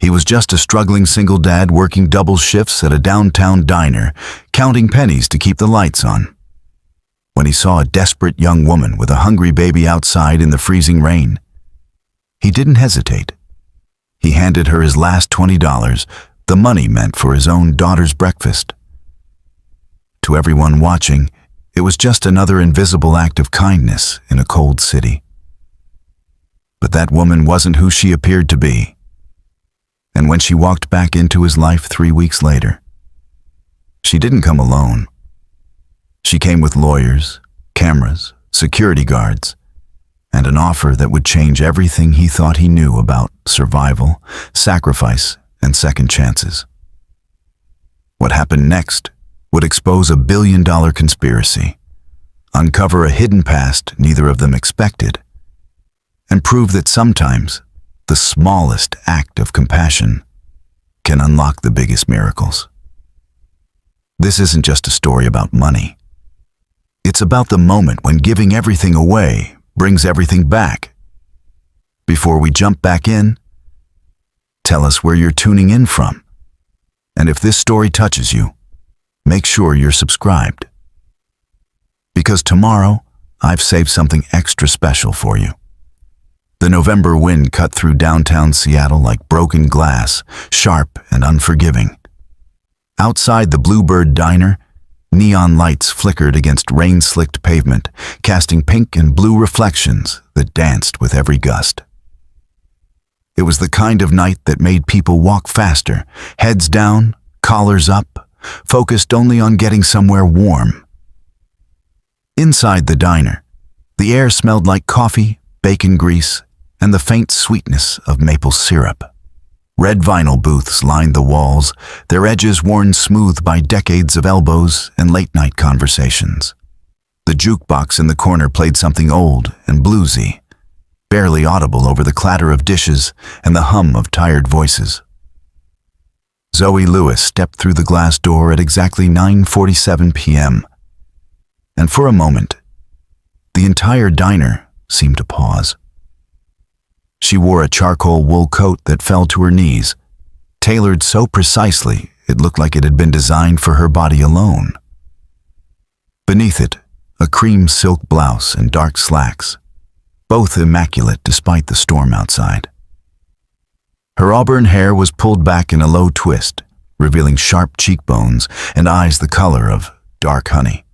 He was just a struggling single dad working double shifts at a downtown diner, counting pennies to keep the lights on, when he saw a desperate young woman with a hungry baby outside in the freezing rain. He didn't hesitate. He handed her his last $20, the money meant for his own daughter's breakfast. To everyone watching, it was just another invisible act of kindness in a cold city. But that woman wasn't who she appeared to be. And when she walked back into his life 3 weeks later, she didn't come alone. She came with lawyers, cameras, security guards, and an offer that would change everything he thought he knew about survival, sacrifice, and second chances. What happened next would expose a billion-dollar conspiracy, uncover a hidden past neither of them expected, and prove that sometimes the smallest act of compassion can unlock the biggest miracles. This isn't just a story about money. It's about the moment when giving everything away brings everything back. Before we jump back in, tell us where you're tuning in from. And if this story touches you, make sure you're subscribed. Because tomorrow, I've saved something extra special for you. The November wind cut through downtown Seattle like broken glass, sharp and unforgiving. Outside the Bluebird Diner, neon lights flickered against rain-slicked pavement, casting pink and blue reflections that danced with every gust. It was the kind of night that made people walk faster, heads down, collars up, focused only on getting somewhere warm. Inside the diner, the air smelled like coffee, bacon grease, and the faint sweetness of maple syrup. Red vinyl booths lined the walls, their edges worn smooth by decades of elbows and late-night conversations. The jukebox in the corner played something old and bluesy, barely audible over the clatter of dishes and the hum of tired voices. Zoe Lewis stepped through the glass door at exactly 9:47 p.m., and for a moment, the entire diner seemed to pause. She wore a charcoal wool coat that fell to her knees, tailored so precisely it looked like it had been designed for her body alone. Beneath it, a cream silk blouse and dark slacks, both immaculate despite the storm outside. Her auburn hair was pulled back in a low twist, revealing sharp cheekbones and eyes the color of dark honey.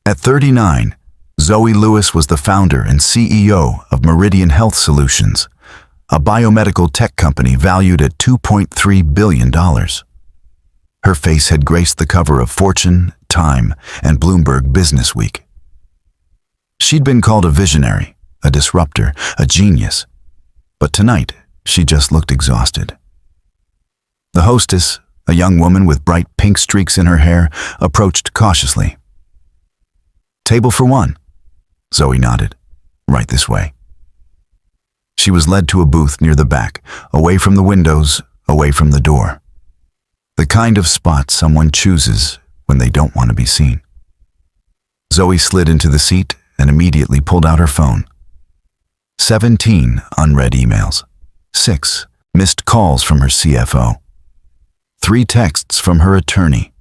At 39, Zoe Lewis was the founder and CEO of Meridian Health Solutions, a biomedical tech company valued at $2.3 billion. Her face had graced the cover of Fortune, Time, and Bloomberg Businessweek. She'd been called a visionary, a disruptor, a genius, but tonight she just looked exhausted. The hostess, a young woman with bright pink streaks in her hair, approached cautiously. "Table for one." Zoe nodded. "Right this way." She was led to a booth near the back, away from the windows, away from the door. The kind of spot someone chooses when they don't want to be seen. Zoe slid into the seat and immediately pulled out her phone. 17 unread emails, 6 missed calls from her CFO, 3 texts from her attorney,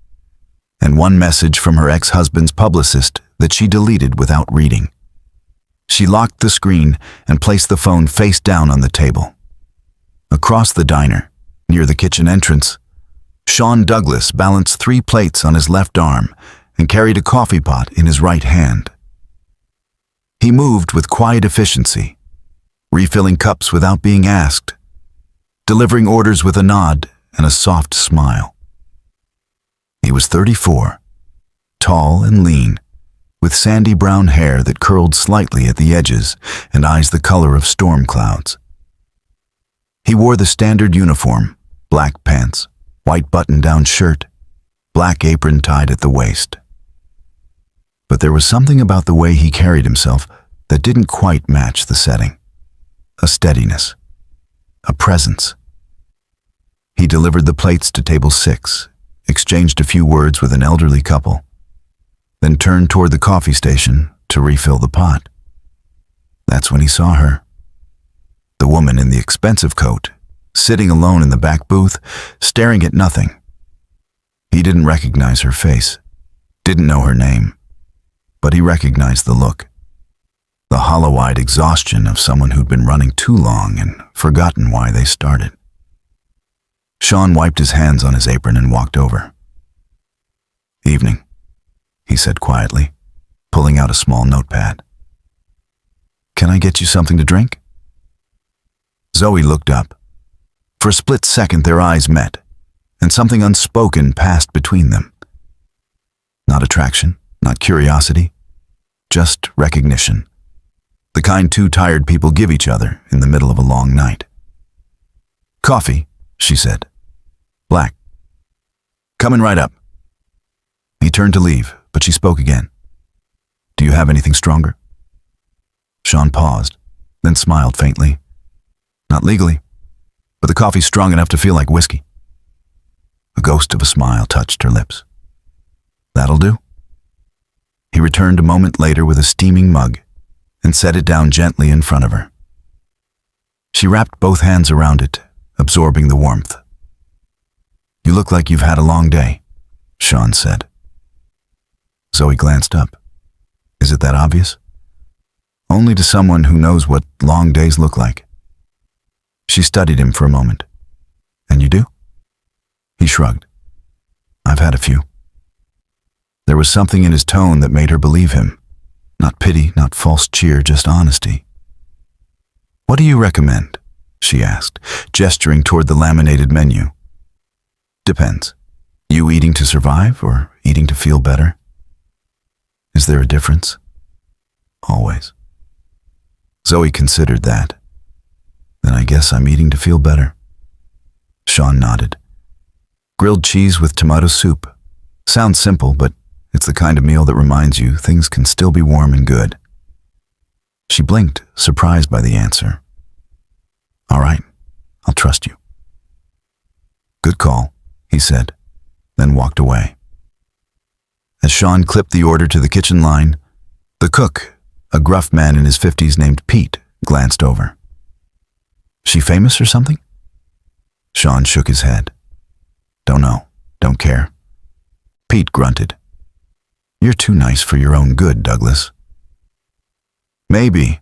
and 1 message from her ex-husband's publicist that she deleted without reading. She locked the screen and placed the phone face down on the table. Across the diner, near the kitchen entrance, Sean Douglas balanced 3 plates on his left arm and carried a coffee pot in his right hand. He moved with quiet efficiency, refilling cups without being asked, delivering orders with a nod and a soft smile. He was 34, tall and lean, with sandy brown hair that curled slightly at the edges and eyes the color of storm clouds. He wore the standard uniform, black pants, white button-down shirt, black apron tied at the waist. But there was something about the way he carried himself that didn't quite match the setting. A steadiness, a presence. He delivered the plates to table 6, exchanged a few words with an elderly couple, then turned toward the coffee station to refill the pot. That's when he saw her. The woman in the expensive coat, sitting alone in the back booth, staring at nothing. He didn't recognize her face, didn't know her name, but he recognized the look. The hollow-eyed exhaustion of someone who'd been running too long and forgotten why they started. Sean wiped his hands on his apron and walked over. "Evening," he said quietly, pulling out a small notepad. "Can I get you something to drink?" Zoe looked up. For a split second their eyes met, and something unspoken passed between them. Not attraction, not curiosity, just recognition. The kind two tired people give each other in the middle of a long night. "Coffee," she said. "Black." "Coming right up." He turned to leave, but she spoke again. "Do you have anything stronger?" Sean paused, then smiled faintly. "Not legally, but the coffee's strong enough to feel like whiskey." A ghost of a smile touched her lips. "That'll do." He returned a moment later with a steaming mug and set it down gently in front of her. She wrapped both hands around it, absorbing the warmth. "You look like you've had a long day," Sean said. Zoe glanced up. "Is it that obvious?" "Only to someone who knows what long days look like." She studied him for a moment. "And you do?" He shrugged. "I've had a few." There was something in his tone that made her believe him. Not pity, not false cheer, just honesty. "What do you recommend?" she asked, gesturing toward the laminated menu. "Depends. You eating to survive or eating to feel better?" "Is there a difference?" "Always." Zoe considered that. "Then I guess I'm eating to feel better." Sean nodded. "Grilled cheese with tomato soup. Sounds simple, but it's the kind of meal that reminds you things can still be warm and good." She blinked, surprised by the answer. "All right, I'll trust you." "Good call," he said, then walked away. As Sean clipped the order to the kitchen line, the cook, a gruff man in his 50s named Pete, glanced over. "She famous or something?" Sean shook his head. "Don't know, don't care." Pete grunted. "You're too nice for your own good, Douglas." Maybe,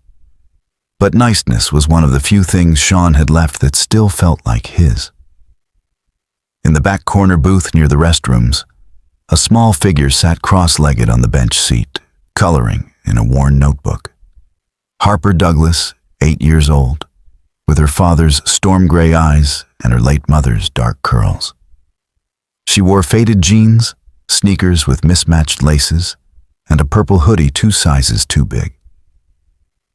but niceness was one of the few things Sean had left that still felt like his. In the back corner booth near the restrooms, a small figure sat cross-legged on the bench seat, coloring in a worn notebook. Harper Douglas, 8 years old, with her father's storm-gray eyes and her late mother's dark curls. She wore faded jeans, sneakers with mismatched laces, and a purple hoodie 2 sizes too big.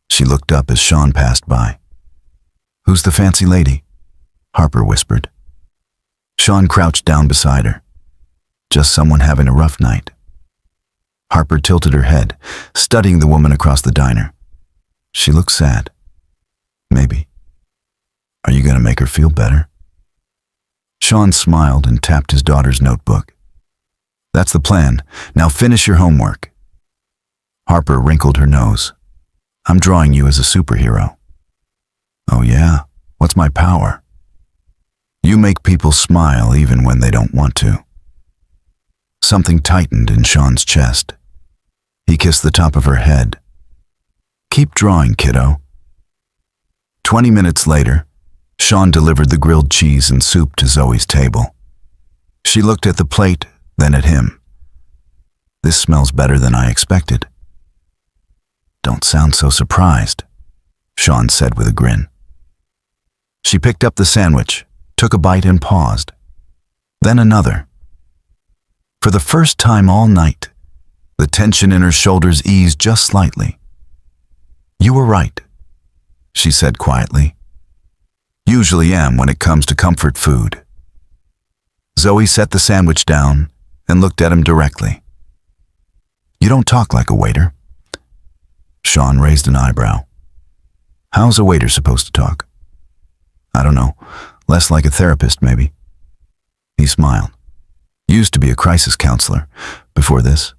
She looked up as Sean passed by. "Who's the fancy lady?" Harper whispered. Sean crouched down beside her. "Just someone having a rough night." Harper tilted her head, studying the woman across the diner. She looked sad. "Maybe. Are you going to make her feel better?" Sean smiled and tapped his daughter's notebook. "That's the plan. Now finish your homework." Harper wrinkled her nose. "I'm drawing you as a superhero." "Oh yeah? What's my power?" "You make people smile even when they don't want to." Something tightened in Sean's chest. He kissed the top of her head. "Keep drawing, kiddo." 20 minutes later, Sean delivered the grilled cheese and soup to Zoe's table. She looked at the plate, then at him. "This smells better than I expected." "Don't sound so surprised," Sean said with a grin. She picked up the sandwich, took a bite and paused. Then another. For the first time all night, the tension in her shoulders eased just slightly. "You were right," she said quietly. "Usually am when it comes to comfort food." Zoe set the sandwich down and looked at him directly. "You don't talk like a waiter." Sean raised an eyebrow. "How's a waiter supposed to talk?" "I don't know. Less like a therapist, maybe." He smiled. "Used to be a crisis counselor. Before this."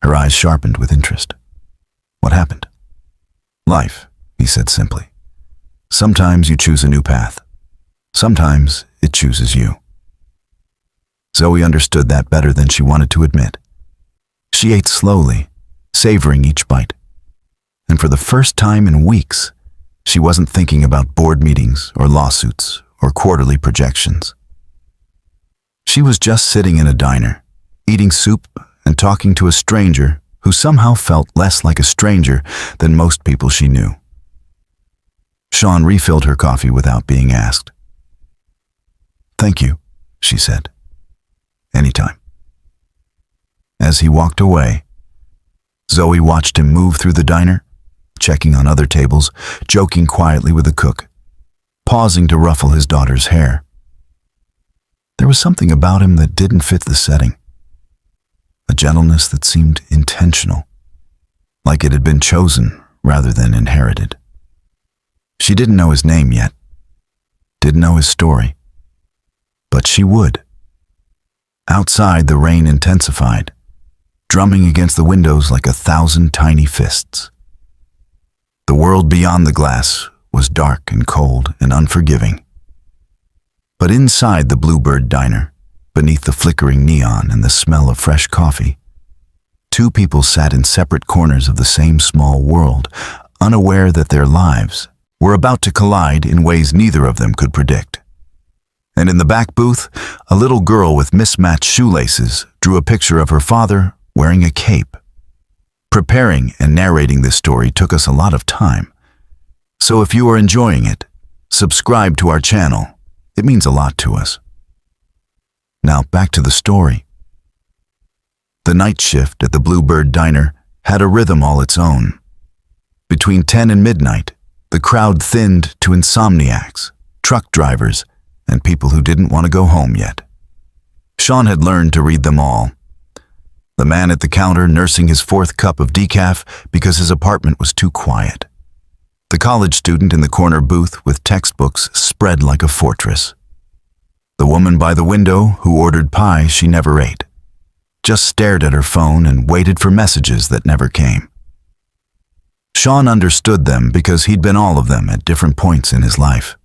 Her eyes sharpened with interest. "What happened?" "Life," he said simply. "Sometimes you choose a new path." Sometimes it chooses you. Zoe understood that better than she wanted to admit. She ate slowly, savoring each bite. And for the first time in weeks, she wasn't thinking about board meetings or lawsuits or quarterly projections. She was just sitting in a diner, eating soup and talking to a stranger who somehow felt less like a stranger than most people she knew. Sean refilled her coffee without being asked. "Thank you," she said. "Anytime." As he walked away, Zoe watched him move through the diner, checking on other tables, joking quietly with the cook, pausing to ruffle his daughter's hair. There was something about him that didn't fit the setting, a gentleness that seemed intentional, like it had been chosen rather than inherited. She didn't know his name yet, didn't know his story, but she would. Outside, the rain intensified, drumming against the windows like 1,000 tiny fists. The world beyond the glass was dark and cold and unforgiving. But inside the Bluebird diner, beneath the flickering neon and the smell of fresh coffee, two people sat in separate corners of the same small world, unaware that their lives were about to collide in ways neither of them could predict. And in the back booth, a little girl with mismatched shoelaces drew a picture of her father wearing a cape. Preparing and narrating this story took us a lot of time. So if you are enjoying it, subscribe to our channel. It means a lot to us. Now back to the story. The night shift at the Bluebird Diner had a rhythm all its own. Between 10 and midnight, the crowd thinned to insomniacs, truck drivers, and people who didn't want to go home yet. Sean had learned to read them all. The man at the counter nursing his 4th cup of decaf because his apartment was too quiet. The college student in the corner booth with textbooks spread like a fortress. The woman by the window who ordered pie she never ate, just stared at her phone and waited for messages that never came. Sean understood them because he'd been all of them at different points in his life.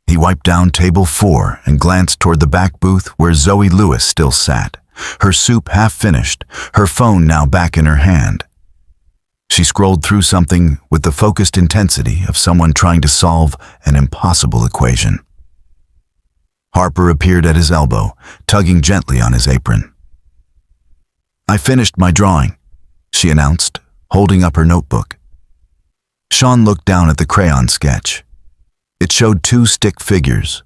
He wiped down table 4 and glanced toward the back booth where Zoe Lewis still sat, her soup half finished, her phone now back in her hand. She scrolled through something with the focused intensity of someone trying to solve an impossible equation. Harper appeared at his elbow, tugging gently on his apron. "I finished my drawing," she announced, holding up her notebook. Sean looked down at the crayon sketch. It showed 2 stick figures,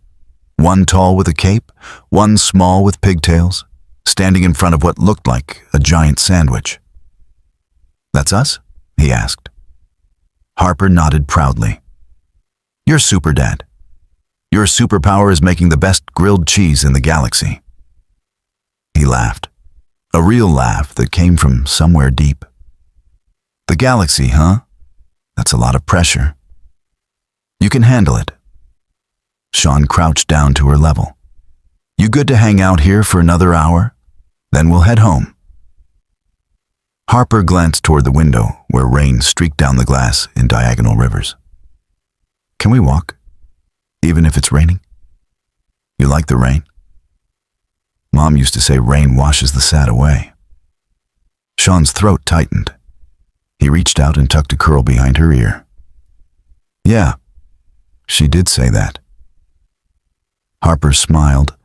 one tall with a cape, one small with pigtails, standing in front of what looked like a giant sandwich. "That's us?" he asked. Harper nodded proudly. "You're super, Dad. Your superpower is making the best grilled cheese in the galaxy." He laughed, a real laugh that came from somewhere deep. "The galaxy, huh? That's a lot of pressure. You can handle it." Sean crouched down to her level. "You good to hang out here for another hour? Then we'll head home." Harper glanced toward the window where rain streaked down the glass in diagonal rivers. "Can we walk, even if it's raining? You like the rain? Mom used to say rain washes the sad away." Sean's throat tightened. He reached out and tucked a curl behind her ear. "Yeah, she did say that." Harper smiled,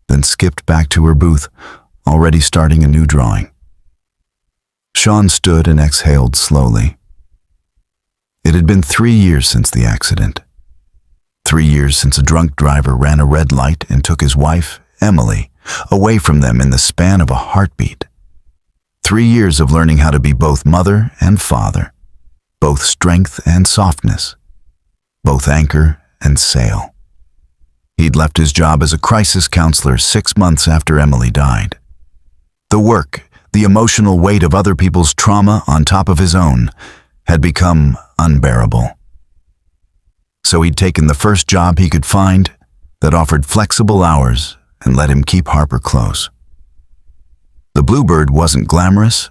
then skipped back to her booth, already starting a new drawing. Sean stood and exhaled slowly. It had been 3 years since the accident. 3 years since a drunk driver ran a red light and took his wife, Emily, away from them in the span of a heartbeat. 3 years of learning how to be both mother and father, both strength and softness, both anchor and sail. He'd left his job as a crisis counselor 6 months after Emily died. The work, the emotional weight of other people's trauma on top of his own, had become unbearable. So he'd taken the first job he could find that offered flexible hours and let him keep Harper close. The Bluebird wasn't glamorous,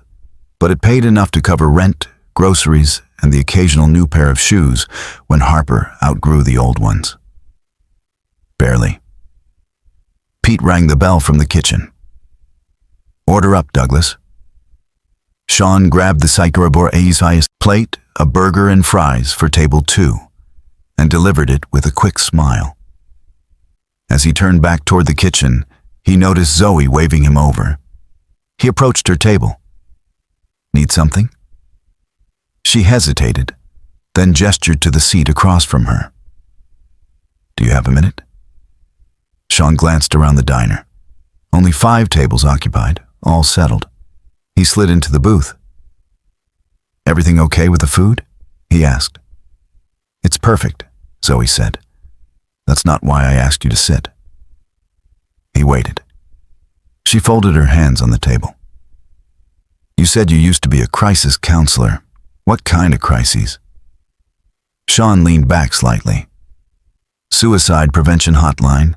but it paid enough to cover rent, groceries, and the occasional new pair of shoes when Harper outgrew the old ones. Pete rang the bell from the kitchen. "Order up, Douglas." Sean grabbed the Psychorabor's plate, a burger and fries for table 2, and delivered it with a quick smile. As he turned back toward the kitchen, he noticed Zoe waving him over. He approached her table. "Need something?" She hesitated, then gestured to the seat across from her. "Do you have a minute?" Sean glanced around the diner. Only 5 tables occupied, all settled. He slid into the booth. "Everything okay with the food?" he asked. "It's perfect," Zoe said. "That's not why I asked you to sit." He waited. She folded her hands on the table. "You said you used to be a crisis counselor. What kind of crises?" Sean leaned back slightly. "Suicide prevention hotline,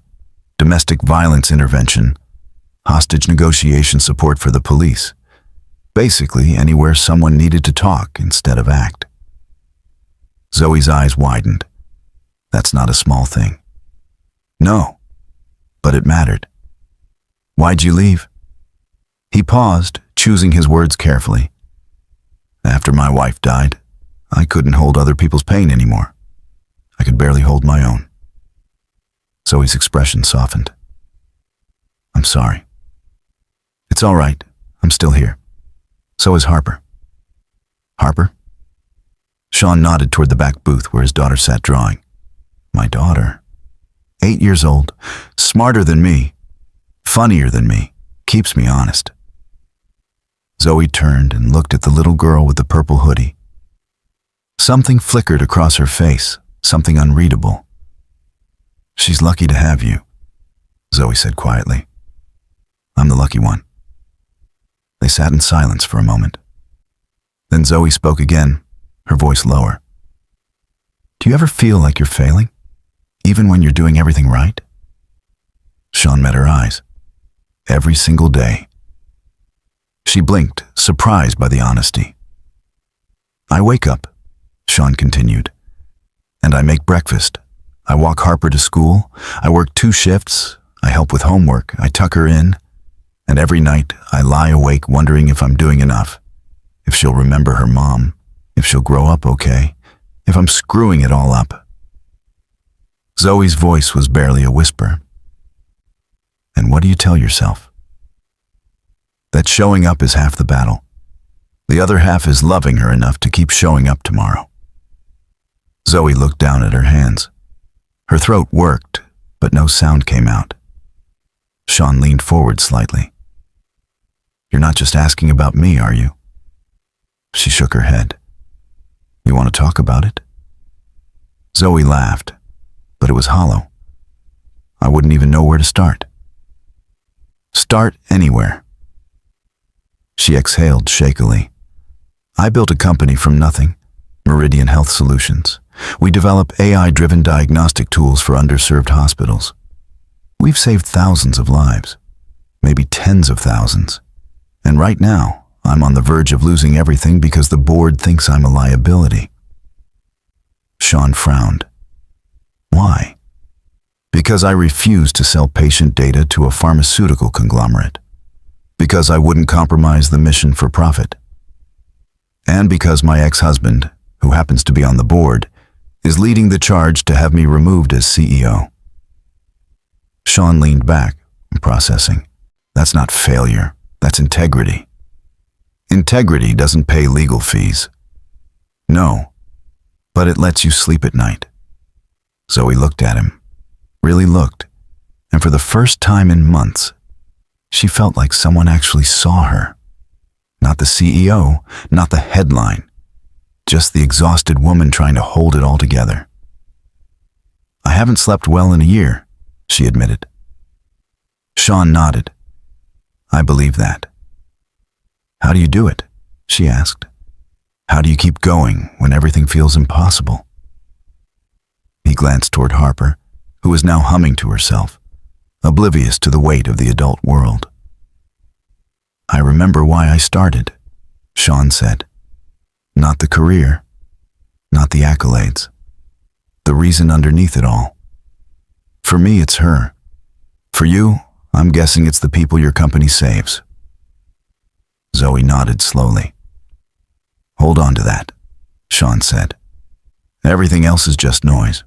domestic violence intervention, hostage negotiation support for the police. Basically, anywhere someone needed to talk instead of act." Zoe's eyes widened. "That's not a small thing." "No, but it mattered." "Why'd you leave?" He paused, choosing his words carefully. "After my wife died, I couldn't hold other people's pain anymore. I could barely hold my own." Zoe's expression softened. "I'm sorry." "It's all right. I'm still here. So is Harper." "Harper?" Sean nodded toward the back booth where his daughter sat drawing. "My daughter. 8 years old, smarter than me, funnier than me, keeps me honest." Zoe turned and looked at the little girl with the purple hoodie. Something flickered across her face, something unreadable. "She's lucky to have you," Zoe said quietly. "I'm the lucky one." They sat in silence for a moment. Then Zoe spoke again, her voice lower. "Do you ever feel like you're failing, even when you're doing everything right?" Sean met her eyes. "Every single day." She blinked, surprised by the honesty. "I wake up," Sean continued, "and I make breakfast. I walk Harper to school. I work 2 shifts. I help with homework. I tuck her in. And every night I lie awake wondering if I'm doing enough, if she'll remember her mom, if she'll grow up okay, if I'm screwing it all up." Zoe's voice was barely a whisper. "And what do you tell yourself?" "That showing up is half the battle. The other half is loving her enough to keep showing up tomorrow." Zoe looked down at her hands. Her throat worked, but no sound came out. Sean leaned forward slightly. "You're not just asking about me, are you?" She shook her head. "You want to talk about it?" Zoe laughed, but it was hollow. "I wouldn't even know where to start." "Start anywhere." She exhaled shakily. "I built a company from nothing, Meridian Health Solutions. We develop AI-driven diagnostic tools for underserved hospitals. We've saved thousands of lives, maybe tens of thousands. And right now, I'm on the verge of losing everything because the board thinks I'm a liability." Sean frowned. "Why?" "Because I refuse to sell patient data to a pharmaceutical conglomerate. Because I wouldn't compromise the mission for profit. And because my ex-husband, who happens to be on the board, is leading the charge to have me removed as CEO." Sean leaned back, processing. "That's not failure. That's integrity. Integrity doesn't pay legal fees." "No, but it lets you sleep at night." Zoe looked at him, really looked, and for the first time in months, she felt like someone actually saw her. Not the CEO, not the headline, just the exhausted woman trying to hold it all together. "I haven't slept well in a year," she admitted. Sean nodded. "I believe that." "How do you do it?" she asked. "How do you keep going when everything feels impossible?" He glanced toward Harper, who was now humming to herself, oblivious to the weight of the adult world. "I remember why I started," Sean said. "Not the career, not the accolades. The reason underneath it all. For me, it's her. For you, I'm guessing it's the people your company saves. Zoe nodded slowly. Hold on to that, Sean said. Everything else is just noise.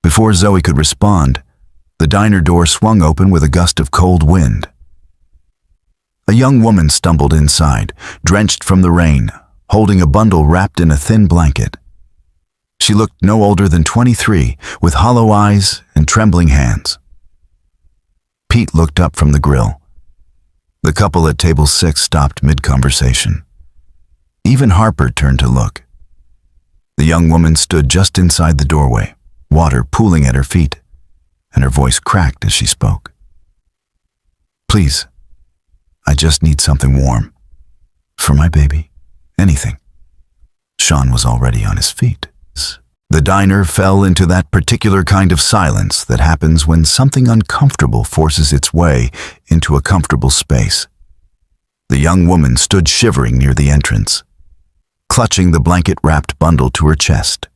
Before Zoe could respond, the diner door swung open with a gust of cold wind. A young woman stumbled inside, drenched from the rain, holding a bundle wrapped in a thin blanket. She looked no older than 23, with hollow eyes and trembling hands. Pete looked up from the grill. The couple at table 6 stopped mid-conversation. Even Harper turned to look. The young woman stood just inside the doorway, water pooling at her feet, and her voice cracked as she spoke. Please, I just need something warm. For my baby. Anything. Sean was already on his feet. The diner fell into that particular kind of silence that happens when something uncomfortable forces its way into a comfortable space. The young woman stood shivering near the entrance, clutching the blanket-wrapped bundle to her chest.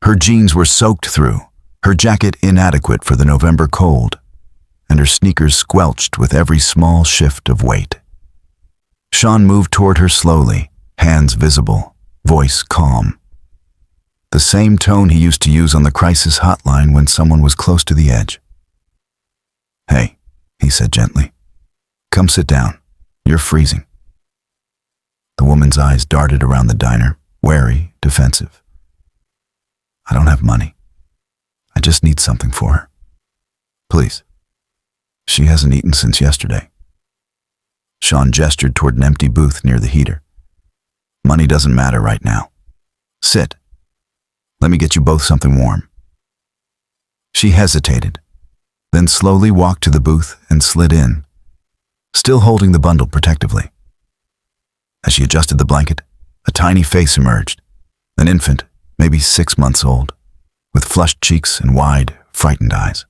Her jeans were soaked through, her jacket inadequate for the November cold, and her sneakers squelched with every small shift of weight. Sean moved toward her slowly, hands visible, voice calm. The same tone he used to use on the crisis hotline when someone was close to the edge. Hey, he said gently. Come sit down. You're freezing. The woman's eyes darted around the diner, wary, defensive. I don't have money. I just need something for her. Please. She hasn't eaten since yesterday. Sean gestured toward an empty booth near the heater. Money doesn't matter right now. Sit. Let me get you both something warm. She hesitated, then slowly walked to the booth and slid in, still holding the bundle protectively. As she adjusted the blanket, a tiny face emerged, an infant, maybe 6 months old, with flushed cheeks and wide, frightened eyes.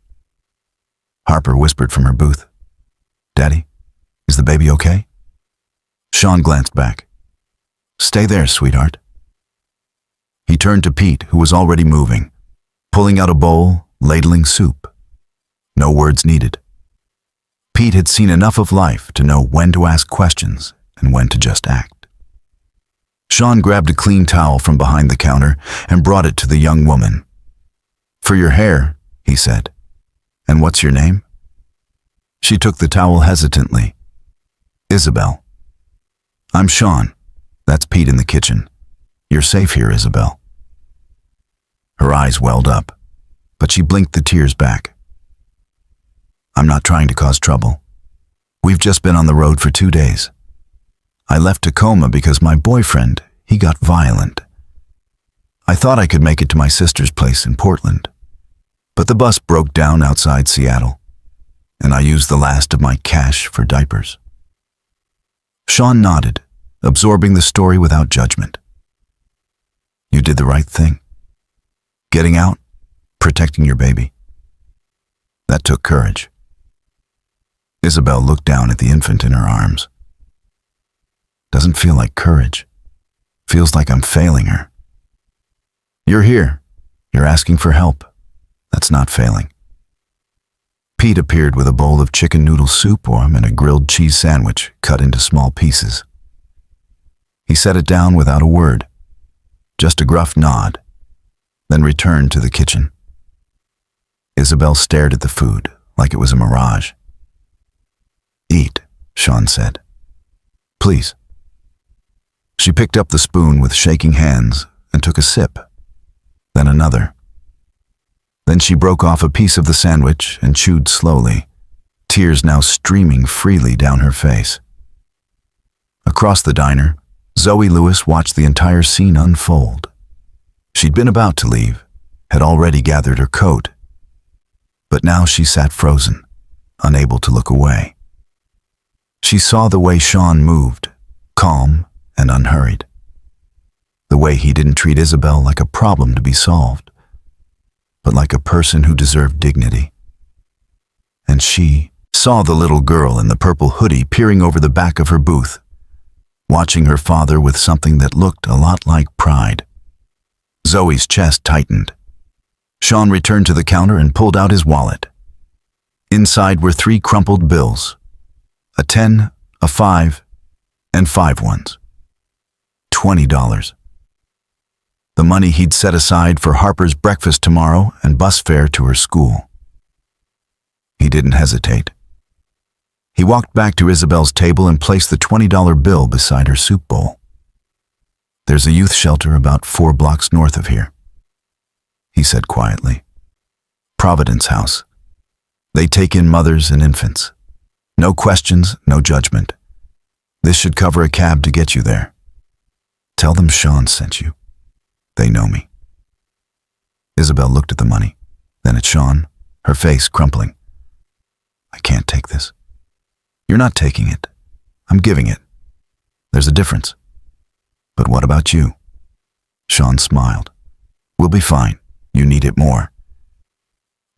Harper whispered from her booth, Daddy, is the baby okay? Sean glanced back. Stay there, sweetheart. He turned to Pete, who was already moving, pulling out a bowl, ladling soup. No words needed. Pete had seen enough of life to know when to ask questions and when to just act. Sean grabbed a clean towel from behind the counter and brought it to the young woman. For your hair, he said. And what's your name? She took the towel hesitantly. Isabel. I'm Sean. That's Pete in the kitchen. You're safe here, Isabel. Her eyes welled up, but she blinked the tears back. I'm not trying to cause trouble. We've just been on the road for 2 days. I left Tacoma because my boyfriend, he got violent. I thought I could make it to my sister's place in Portland, but the bus broke down outside Seattle, and I used the last of my cash for diapers. Sean nodded, absorbing the story without judgment. You did the right thing. Getting out, protecting your baby. That took courage. Isabel looked down at the infant in her arms. Doesn't feel like courage. Feels like I'm failing her. You're here. You're asking for help. That's not failing. Pete appeared with a bowl of chicken noodle soup and a grilled cheese sandwich cut into small pieces. He set it down without a word, just a gruff nod, then returned to the kitchen. Isabel stared at the food like it was a mirage. Eat, Sean said. Please. She picked up the spoon with shaking hands and took a sip, then another. Then she broke off a piece of the sandwich and chewed slowly, tears now streaming freely down her face. Across the diner, Zoe Lewis watched the entire scene unfold. She'd been about to leave, had already gathered her coat, but now she sat frozen, unable to look away. She saw the way Sean moved, calm and unhurried. The way he didn't treat Isabel like a problem to be solved, but like a person who deserved dignity. And she saw the little girl in the purple hoodie peering over the back of her booth, watching her father with something that looked a lot like pride. Zoe's chest tightened. Sean returned to the counter and pulled out his wallet. Inside were 3 crumpled bills, a 10, a 5, and 5 ones. $20. The money he'd set aside for Harper's breakfast tomorrow and bus fare to her school. He didn't hesitate. He walked back to Isabel's table and placed the $20 bill beside her soup bowl. "There's a youth shelter about 4 blocks north of here," he said quietly. "Providence House. They take in mothers and infants. No questions, no judgment. This should cover a cab to get you there. Tell them Sean sent you. They know me." Isabel looked at the money, then at Sean, her face crumpling. "I can't take this." "You're not taking it. I'm giving it. There's a difference." "But what about you?" Sean smiled. "We'll be fine. You need it more."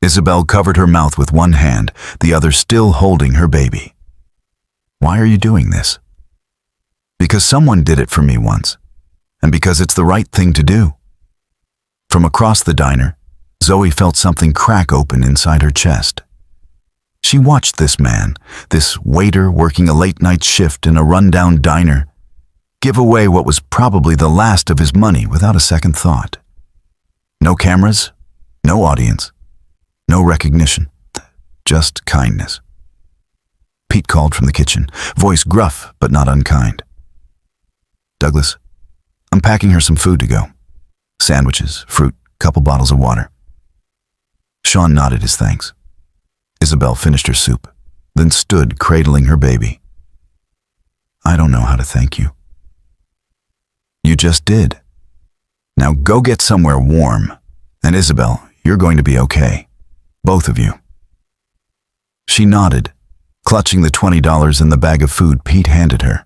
Isabel covered her mouth with one hand, the other still holding her baby. "Why are you doing this?" "Because someone did it for me once, and because it's the right thing to do." From across the diner, Zoe felt something crack open inside her chest. She watched this man, this waiter working a late-night shift in a rundown diner, give away what was probably the last of his money without a second thought. No cameras, no audience, no recognition, just kindness. Pete called from the kitchen, voice gruff but not unkind. "Douglas, I'm packing her some food to go. Sandwiches, fruit, couple bottles of water." Sean nodded his thanks. Isabel finished her soup, then stood cradling her baby. "I don't know how to thank you." "You just did. Now go get somewhere warm. And Isabel, you're going to be okay. Both of you." She nodded, clutching the $20 in the bag of food Pete handed her.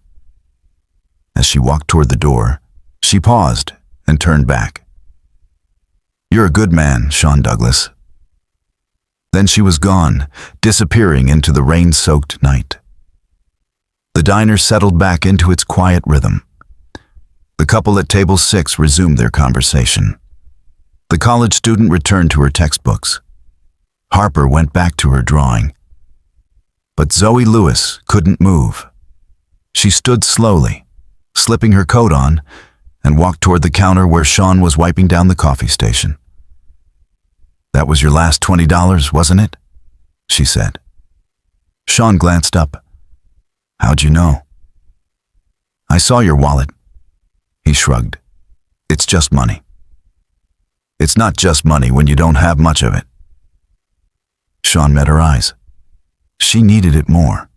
As she walked toward the door, she paused and turned back. "You're a good man, Sean Douglas." Then she was gone, disappearing into the rain-soaked night. The diner settled back into its quiet rhythm. The couple at table 6 resumed their conversation. The college student returned to her textbooks. Harper went back to her drawing. But Zoe Lewis couldn't move. She stood slowly, slipping her coat on, and walked toward the counter where Sean was wiping down the coffee station. "That was your last $20, wasn't it?" she said. Sean glanced up. "How'd you know?" "I saw your wallet." He shrugged. "It's just money." "It's not just money when you don't have much of it." Sean met her eyes. She needed it more.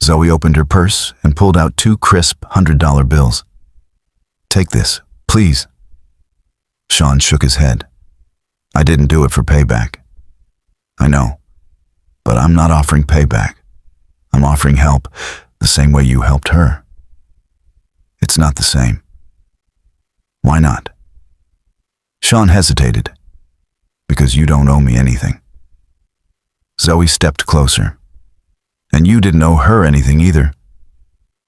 Zoe opened her purse and pulled out 2 crisp $100 bills. "Take this, please." Sean shook his head. "I didn't do it for payback." "I know, but I'm not offering payback. I'm offering help the same way you helped her." "It's not the same." "Why not?" Sean hesitated. "Because you don't owe me anything." Zoe stepped closer. "And you didn't owe her anything either.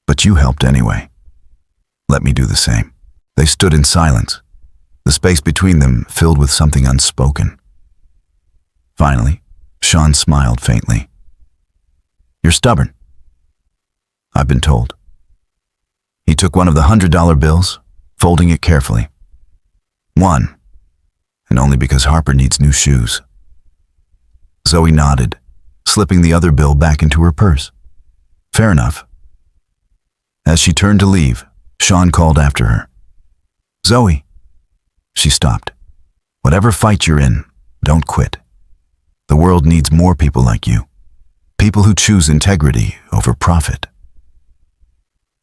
But you helped anyway. Let me do the same." They stood in silence, the space between them filled with something unspoken. Finally, Sean smiled faintly. "You're stubborn." "I've been told." He took one of the $100 bills, folding it carefully. "One, and only because Harper needs new shoes." Zoe nodded, slipping the other bill back into her purse. "Fair enough." As she turned to leave, Sean called after her. "Zoe." She stopped. "Whatever fight you're in, don't quit. The world needs more people like you. People who choose integrity over profit."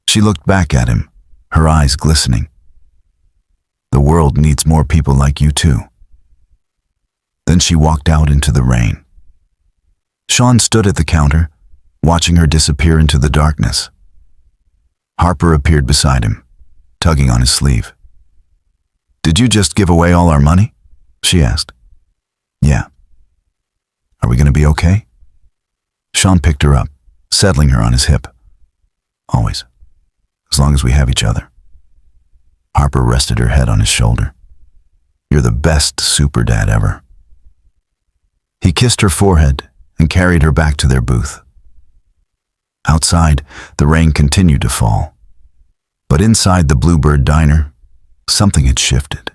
She looked back at him, her eyes glistening. "The world needs more people like you too." Then she walked out into the rain. Sean stood at the counter, watching her disappear into the darkness. Harper appeared beside him, tugging on his sleeve. "Did you just give away all our money?" she asked. "Yeah." "Are we going to be okay?" Sean picked her up, settling her on his hip. "Always, as long as we have each other." Harper rested her head on his shoulder. "You're the best super dad ever." He kissed her forehead and carried her back to their booth. Outside, the rain continued to fall. But inside the Bluebird Diner, something had shifted.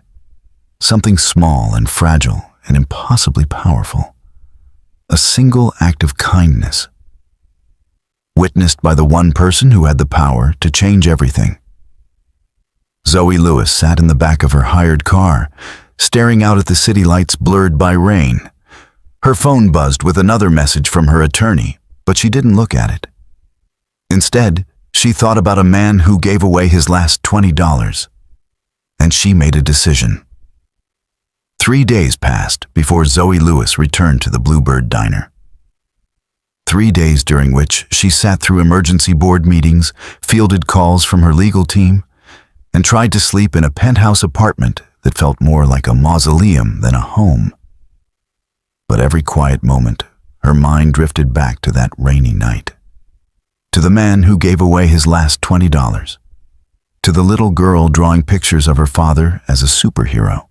Something small and fragile and impossibly powerful. A single act of kindness, witnessed by the one person who had the power to change everything. Zoe Lewis sat in the back of her hired car, staring out at the city lights blurred by rain. Her phone buzzed with another message from her attorney, but she didn't look at it. Instead, she thought about a man who gave away his last $20, and she made a decision. 3 days passed before Zoe Lewis returned to the Bluebird Diner. 3 days during which she sat through emergency board meetings, fielded calls from her legal team, and tried to sleep in a penthouse apartment that felt more like a mausoleum than a home. But every quiet moment, her mind drifted back to that rainy night. To the man who gave away his last $20. To the little girl drawing pictures of her father as a superhero.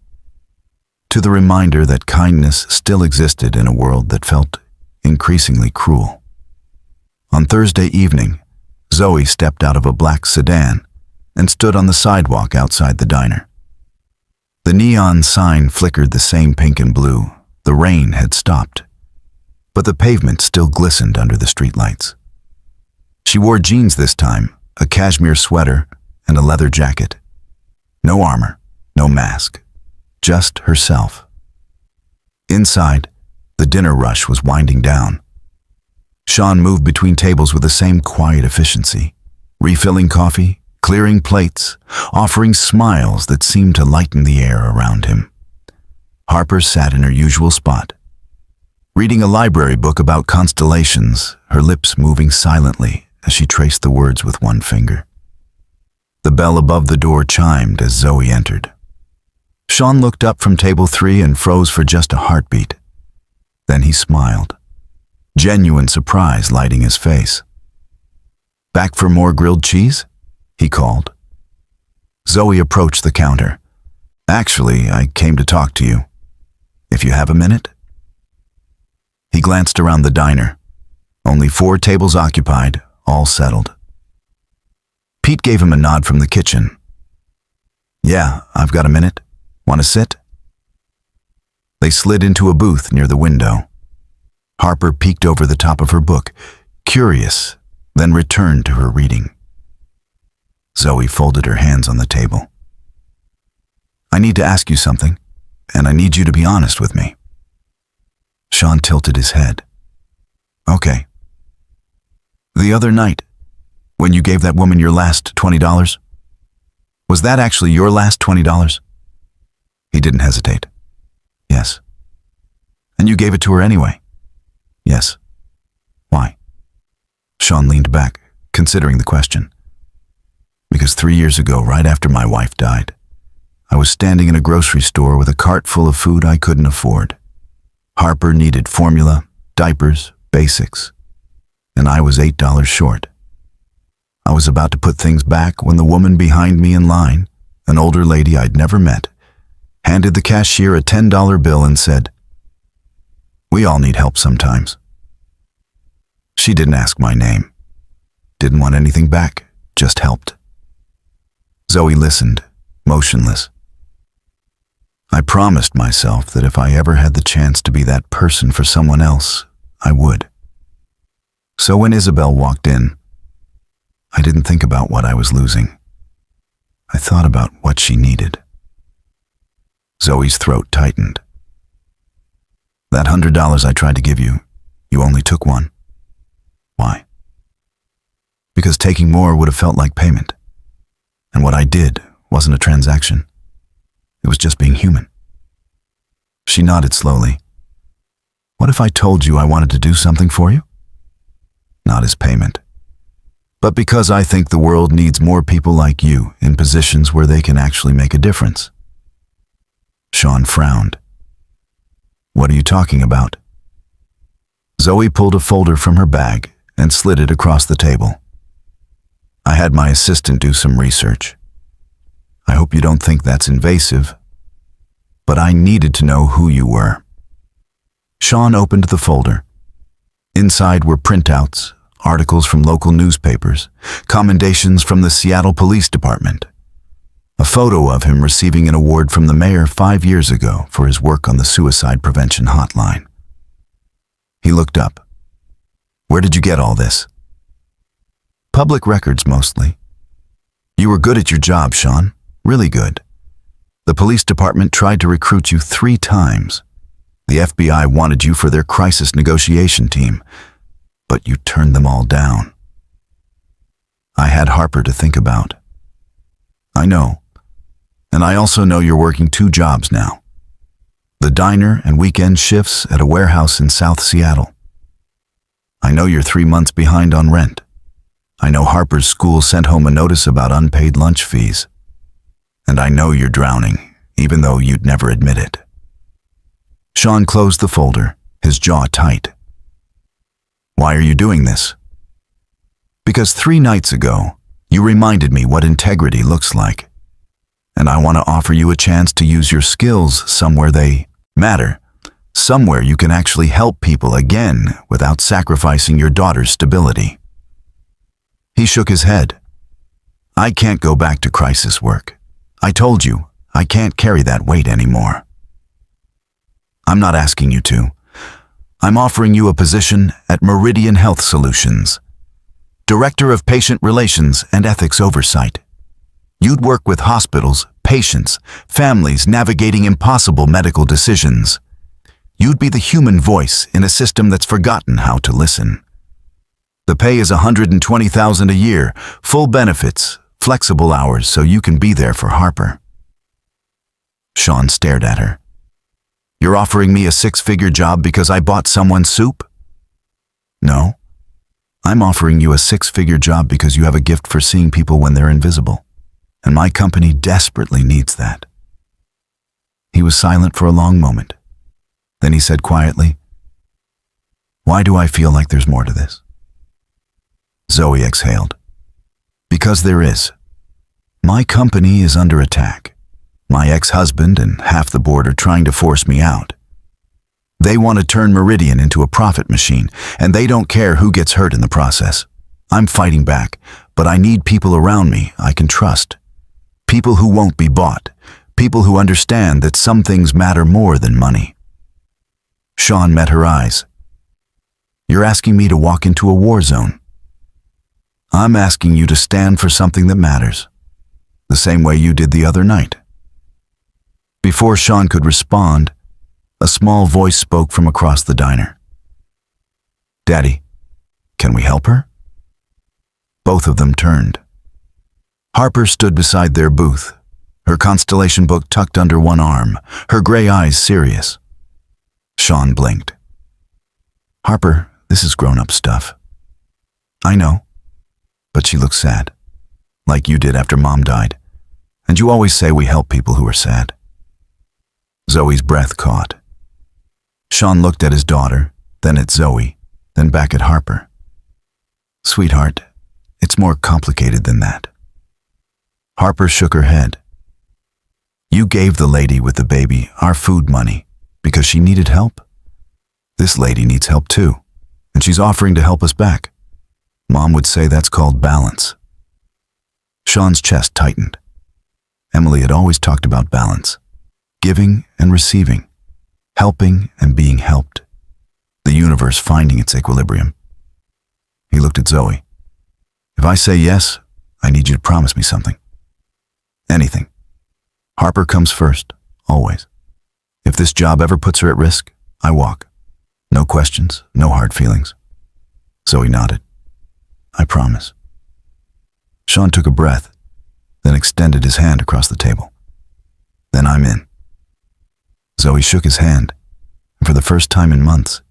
To the reminder that kindness still existed in a world that felt increasingly cruel. On Thursday evening, Zoe stepped out of a black sedan and stood on the sidewalk outside the diner. The neon sign flickered the same pink and blue. The rain had stopped, but the pavement still glistened under the streetlights. She wore jeans this time, a cashmere sweater, and a leather jacket. No armor, no mask, just herself. Inside, the dinner rush was winding down. Sean moved between tables with the same quiet efficiency, refilling coffee, clearing plates, offering smiles that seemed to lighten the air around him. Harper sat in her usual spot, reading a library book about constellations, her lips moving silently as she traced the words with one finger. The bell above the door chimed as Zoe entered. Sean looked up from table 3 and froze for just a heartbeat. Then he smiled, genuine surprise lighting his face. "Back for more grilled cheese?" he called. Zoe approached the counter. "Actually, I came to talk to you. If you have a minute?" He glanced around the diner. Only 4 tables occupied, all settled. Pete gave him a nod from the kitchen. "Yeah, I've got a minute. Want to sit?" They slid into a booth near the window. Harper peeked over the top of her book, curious, then returned to her reading. Zoe folded her hands on the table. "I need to ask you something, and I need you to be honest with me." Sean tilted his head. "Okay. The other night, when you gave that woman your last $20, was that actually your last $20? He didn't hesitate. "Yes." "And you gave it to her anyway?" "Yes." "Why?" Sean leaned back, considering the question. "Because 3 years ago, right after my wife died, I was standing in a grocery store with a cart full of food I couldn't afford. Harper needed formula, diapers, basics, and I was $8 short. I was about to put things back when the woman behind me in line, an older lady I'd never met, handed the cashier a $10 bill and said, 'We all need help sometimes.' She didn't ask my name, didn't want anything back, just helped." Zoe listened, motionless. "I promised myself that if I ever had the chance to be that person for someone else, I would. So when Isabel walked in, I didn't think about what I was losing. I thought about what she needed." Zoe's throat tightened. "That $100 I tried to give you, you only took one. Why?" "Because taking more would have felt like payment. And what I did wasn't a transaction. It was just being human." She nodded slowly. "What if I told you I wanted to do something for you? Not as payment, but because I think the world needs more people like you in positions where they can actually make a difference." Sean frowned. "What are you talking about?" Zoe pulled a folder from her bag and slid it across the table. "I had my assistant do some research. I hope you don't think that's invasive, but I needed to know who you were." Sean opened the folder. Inside were printouts, articles from local newspapers, commendations from the Seattle Police Department. A photo of him receiving an award from the mayor 5 years ago for his work on the suicide prevention hotline. He looked up. Where did you get all this? Public records, mostly. You were good at your job, Sean. Really good. The police department tried to recruit you 3 times. The FBI wanted you for their crisis negotiation team, but you turned them all down. I had Harper to think about. I know. And I also know you're working 2 jobs now. The diner and weekend shifts at a warehouse in South Seattle. I know you're 3 months behind on rent. I know Harper's school sent home a notice about unpaid lunch fees. And I know you're drowning, even though you'd never admit it. Sean closed the folder, his jaw tight. Why are you doing this? Because 3 nights ago, you reminded me what integrity looks like. And I want to offer you a chance to use your skills somewhere they matter, somewhere you can actually help people again without sacrificing your daughter's stability. He shook his head. I can't go back to crisis work. I told you, I can't carry that weight anymore. I'm not asking you to. I'm offering you a position at Meridian Health Solutions, Director of Patient Relations and Ethics Oversight. You'd work with hospitals, patients, families navigating impossible medical decisions. You'd be the human voice in a system that's forgotten how to listen. The pay is $120,000 a year, full benefits, flexible hours so you can be there for Harper. Sean stared at her. You're offering me a 6-figure job because I bought someone soup? No. I'm offering you a 6-figure job because you have a gift for seeing people when they're invisible. And my company desperately needs that. He was silent for a long moment. Then he said quietly, Why do I feel like there's more to this? Zoe exhaled. Because there is. My company is under attack. My ex-husband and half the board are trying to force me out. They want to turn Meridian into a profit machine, and they don't care who gets hurt in the process. I'm fighting back, but I need people around me I can trust. People who won't be bought. People who understand that some things matter more than money. Sean met her eyes. You're asking me to walk into a war zone. I'm asking you to stand for something that matters, the same way you did the other night. Before Sean could respond, a small voice spoke from across the diner. Daddy, can we help her? Both of them turned. Harper stood beside their booth, her constellation book tucked under one arm, her gray eyes serious. Sean blinked. Harper, this is grown-up stuff. I know, but she looks sad, like you did after Mom died, and you always say we help people who are sad. Zoe's breath caught. Sean looked at his daughter, then at Zoe, then back at Harper. Sweetheart, it's more complicated than that. Harper shook her head. You gave the lady with the baby our food money because she needed help. This lady needs help too, and she's offering to help us back. Mom would say that's called balance. Sean's chest tightened. Emily had always talked about balance. Giving and receiving, helping and being helped, the universe finding its equilibrium. He looked at Zoe. If I say yes, I need you to promise me something. Anything. Harper comes first, always. If this job ever puts her at risk, I walk. No questions, no hard feelings. Zoe nodded. I promise. Sean took a breath, then extended his hand across the table. Then I'm in. Zoe shook his hand, and for the first time in months,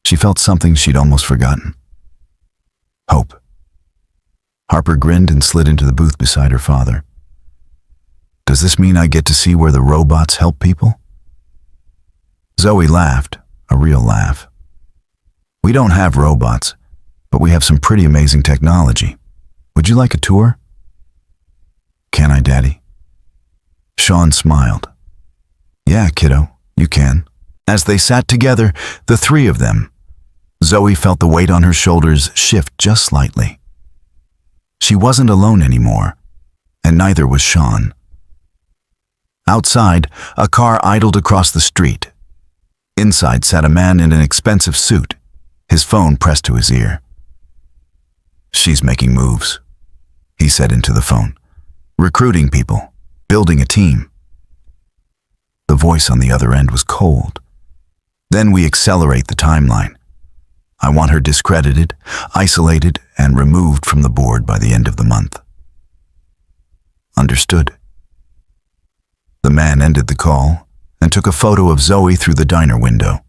she felt something she'd almost forgotten. Hope. Harper grinned and slid into the booth beside her father. Does this mean I get to see where the robots help people? Zoe laughed, a real laugh. We don't have robots, but we have some pretty amazing technology. Would you like a tour? Can I, Daddy? Sean smiled. Yeah, kiddo, you can. As they sat together, the three of them, Zoe felt the weight on her shoulders shift just slightly. She wasn't alone anymore, and neither was Sean. Outside, a car idled across the street. Inside sat a man in an expensive suit, his phone pressed to his ear. "She's making moves," he said into the phone. "Recruiting people, building a team." The voice on the other end was cold. "Then we accelerate the timeline. I want her discredited, isolated, and removed from the board by the end of the month." "Understood." The man ended the call and took a photo of Zoe through the diner window.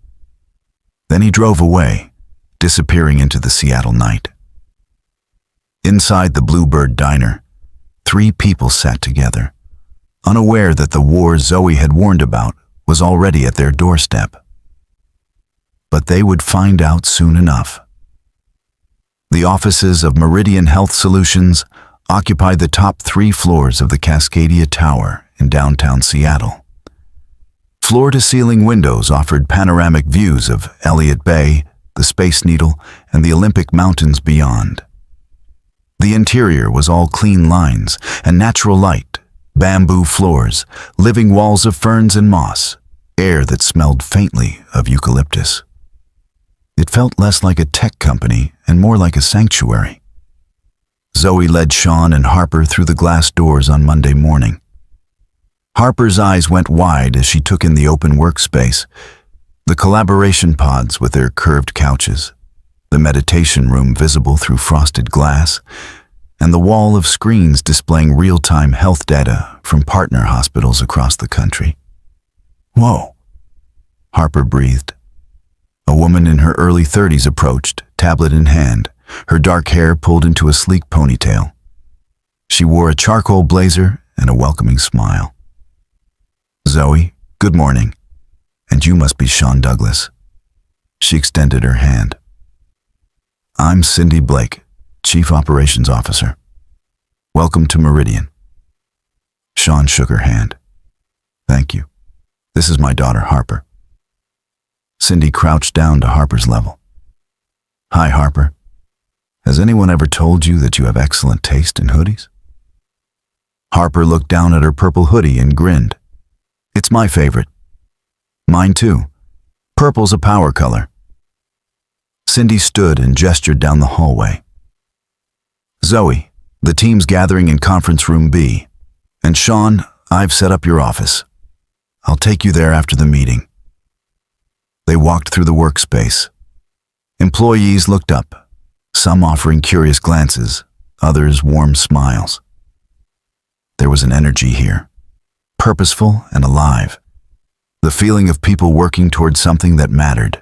Then he drove away, disappearing into the Seattle night. Inside the Bluebird Diner, 3 people sat together, unaware that the war Zoe had warned about was already at their doorstep. But they would find out soon enough. The offices of Meridian Health Solutions occupied the top 3 floors of the Cascadia Tower in downtown Seattle. Floor-to-ceiling windows offered panoramic views of Elliott Bay, the Space Needle, and the Olympic Mountains beyond. The interior was all clean lines and natural light, bamboo floors, living walls of ferns and moss, air that smelled faintly of eucalyptus. It felt less like a tech company and more like a sanctuary. Zoe led Sean and Harper through the glass doors on Monday morning. Harper's eyes went wide as she took in the open workspace, the collaboration pods with their curved couches, the meditation room visible through frosted glass, and the wall of screens displaying real-time health data from partner hospitals across the country. "Whoa," Harper breathed. A woman in her early 30s approached, tablet in hand, her dark hair pulled into a sleek ponytail. She wore a charcoal blazer and a welcoming smile. "Zoe, good morning. And you must be Sean Douglas." She extended her hand. "I'm Cindy Blake, Chief Operations Officer. Welcome to Meridian." Sean shook her hand. "Thank you. This is my daughter, Harper." Cindy crouched down to Harper's level. "Hi, Harper. Has anyone ever told you that you have excellent taste in hoodies?" Harper looked down at her purple hoodie and grinned. "It's my favorite." "Mine too. Purple's a power color." Cindy stood and gestured down the hallway. "Zoe, the team's gathering in conference room B. And Sean, I've set up your office. I'll take you there after the meeting." They walked through the workspace. Employees looked up, some offering curious glances, others warm smiles. There was an energy here, purposeful and alive, the feeling of people working towards something that mattered.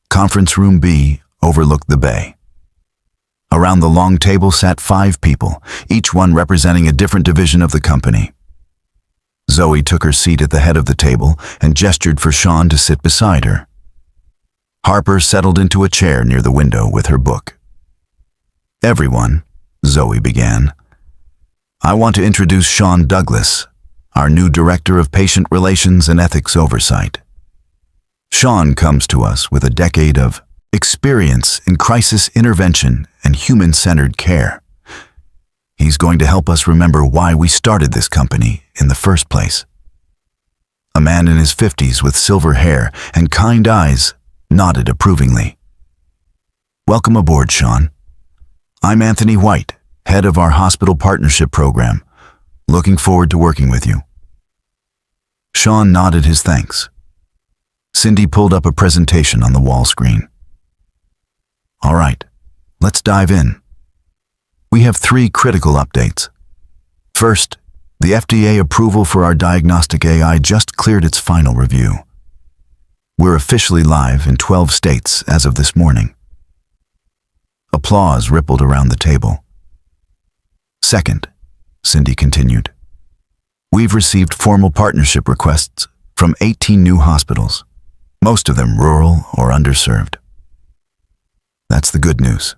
Conference room B overlooked the bay. Around the long table sat 5 people, each one representing a different division of the company. Zoe took her seat at the head of the table and gestured for Sean to sit beside her. Harper settled into a chair near the window with her book. "Everyone," Zoe began, "I want to introduce Sean Douglas, our new Director of Patient Relations and Ethics Oversight. Sean comes to us with a decade of experience in crisis intervention and human-centered care. He's going to help us remember why we started this company in the first place." A man in his 50s with silver hair and kind eyes nodded approvingly. "Welcome aboard, Sean. I'm Anthony White, head of our hospital partnership program. Looking forward to working with you." Sean nodded his thanks. Cindy pulled up a presentation on the wall screen. "All right, let's dive in. We have 3 critical updates. First, the FDA approval for our diagnostic AI just cleared its final review. We're officially live in 12 states as of this morning." Applause rippled around the table. "Second," Cindy continued, "we've received formal partnership requests from 18 new hospitals, most of them rural or underserved. That's the good news.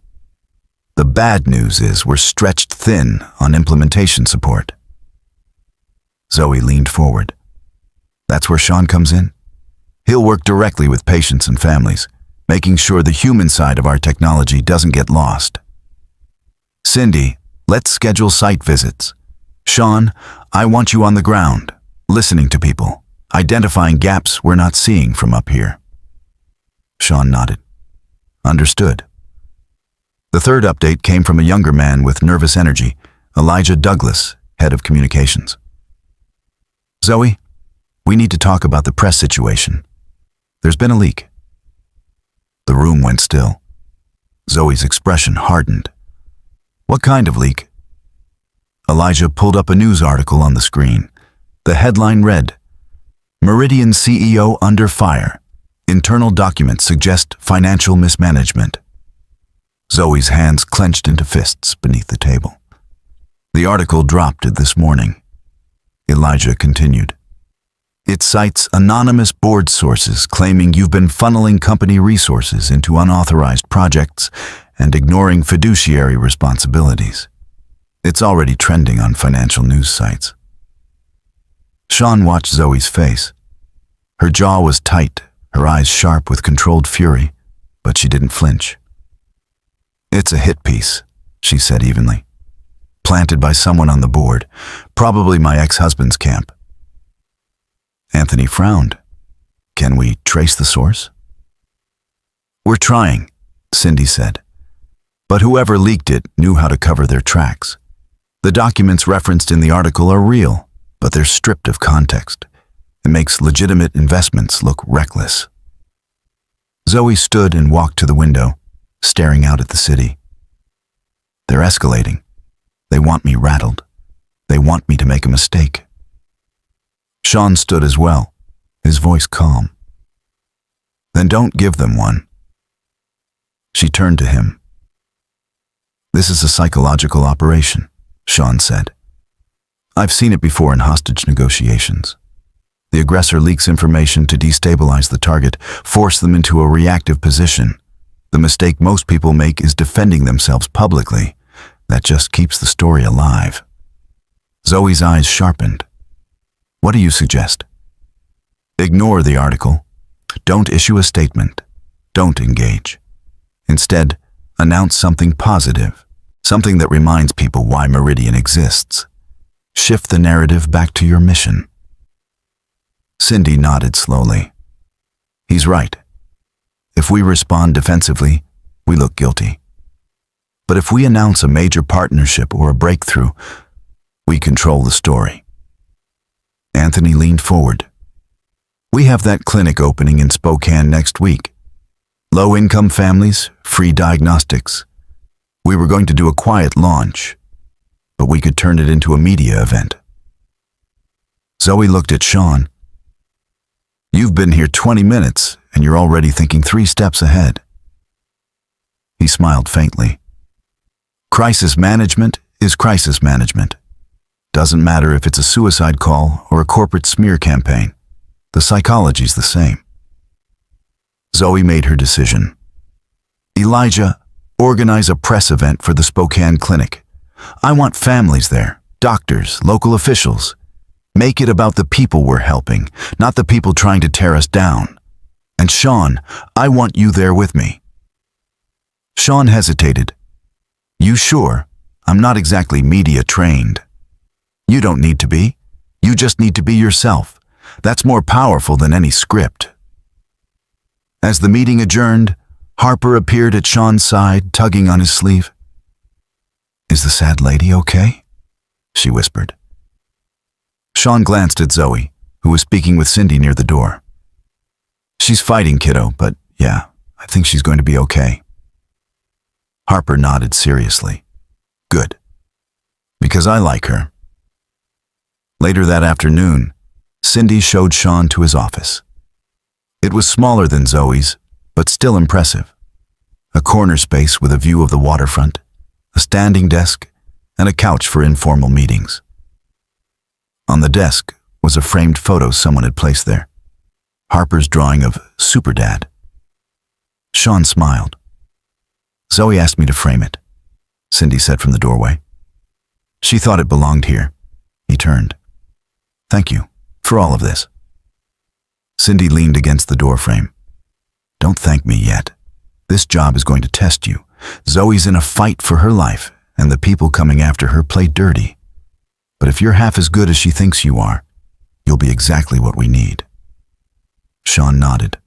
The bad news is we're stretched thin on implementation support." Zoe leaned forward. "That's where Sean comes in? He'll work directly with patients and families, making sure the human side of our technology doesn't get lost. Cindy, let's schedule site visits. Sean, I want you on the ground, listening to people, identifying gaps we're not seeing from up here. Sean nodded. Understood. The third update came from a younger man with nervous energy, Elijah Douglas, head of communications. Zoe, we need to talk about the press situation. There's been a leak. The room went still. Zoe's expression hardened. What kind of leak? Elijah pulled up a news article on the screen. The headline read, Meridian CEO under fire. Internal documents suggest financial mismanagement. Zoe's hands clenched into fists beneath the table. The article dropped this morning. Elijah continued. It cites anonymous board sources claiming you've been funneling company resources into unauthorized projects and ignoring fiduciary responsibilities. It's already trending on financial news sites. Sean watched Zoe's face. Her jaw was tight, her eyes sharp with controlled fury, but she didn't flinch. It's a hit piece, she said evenly. Planted by someone on the board, probably my ex-husband's camp. Anthony frowned. Can we trace the source? We're trying, Cindy said. But whoever leaked it knew how to cover their tracks. The documents referenced in the article are real, but they're stripped of context. It makes legitimate investments look reckless. Zoe stood and walked to the window, staring out at the city. They're escalating. They want me rattled. They want me to make a mistake. Sean stood as well, his voice calm. Then don't give them one. She turned to him. This is a psychological operation, Sean said. I've seen it before in hostage negotiations. The aggressor leaks information to destabilize the target, force them into a reactive position. The mistake most people make is defending themselves publicly. That just keeps the story alive. Zoe's eyes sharpened. What do you suggest? Ignore the article. Don't issue a statement. Don't engage. Instead, announce something positive, something that reminds people why Meridian exists. Shift the narrative back to your mission. Cindy nodded slowly. He's right. If we respond defensively, we look guilty. But if we announce a major partnership or a breakthrough, we control the story. Anthony leaned forward. We have that clinic opening in Spokane next week. Low-income families, free diagnostics. We were going to do a quiet launch, but we could turn it into a media event. Zoe looked at Sean. You've been here 20 minutes, and you're already thinking 3 steps ahead. He smiled faintly. Crisis management is crisis management. Doesn't matter if it's a suicide call or a corporate smear campaign. The psychology's the same. Zoe made her decision. Elijah, organize a press event for the Spokane clinic. I want families there, doctors, local officials. Make it about the people we're helping, not the people trying to tear us down. And Sean, I want you there with me. Sean hesitated. You sure? I'm not exactly media trained. You don't need to be. You just need to be yourself. That's more powerful than any script. As the meeting adjourned, Harper appeared at Sean's side, tugging on his sleeve. Is the sad lady okay? She whispered. Sean glanced at Zoe, who was speaking with Cindy near the door. She's fighting, kiddo, but yeah, I think she's going to be okay. Harper nodded seriously. Good. Because I like her. Later that afternoon, Cindy showed Sean to his office. It was smaller than Zoe's, but still impressive. A corner space with a view of the waterfront, a standing desk, and a couch for informal meetings. On the desk was a framed photo someone had placed there. Harper's drawing of Superdad. Sean smiled. Zoe asked me to frame it, Cindy said from the doorway. She thought it belonged here. He turned. Thank you for all of this. Cindy leaned against the doorframe. Don't thank me yet. This job is going to test you. Zoe's in a fight for her life, and the people coming after her play dirty. But if you're half as good as she thinks you are, you'll be exactly what we need. Sean nodded.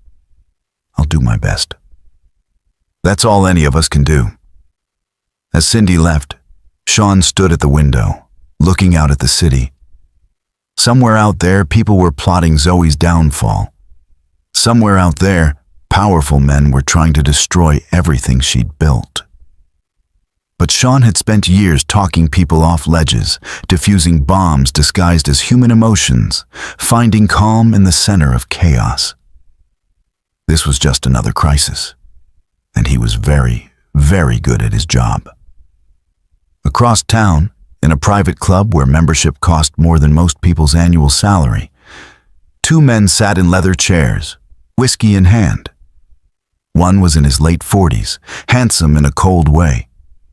I'll do my best. That's all any of us can do. As Cindy left, Sean stood at the window, looking out at the city. Somewhere out there, people were plotting Zoe's downfall. Somewhere out there, powerful men were trying to destroy everything she'd built. But Sean had spent years talking people off ledges, diffusing bombs disguised as human emotions, finding calm in the center of chaos. This was just another crisis, and he was very, very good at his job. Across town, in a private club where membership cost more than most people's annual salary, two men sat in leather chairs, whiskey in hand. One was in his late 40s, handsome in a cold way,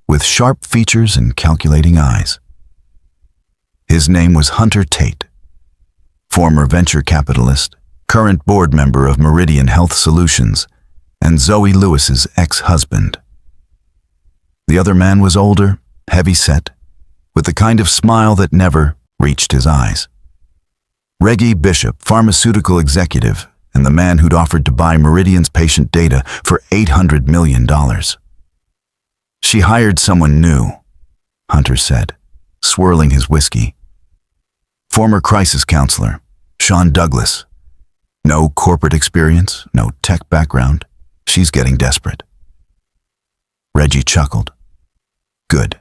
with sharp features and calculating eyes. His name was Hunter Tate, former venture capitalist, current board member of Meridian Health Solutions, and Zoe Lewis's ex-husband. The other man was older, heavy-set, with the kind of smile that never reached his eyes. Reggie Bishop, pharmaceutical executive, and the man who'd offered to buy Meridian's patient data for $800 million. She hired someone new, Hunter said, swirling his whiskey. Former crisis counselor, Sean Douglas. No corporate experience, no tech background. She's getting desperate. Reggie chuckled. Good.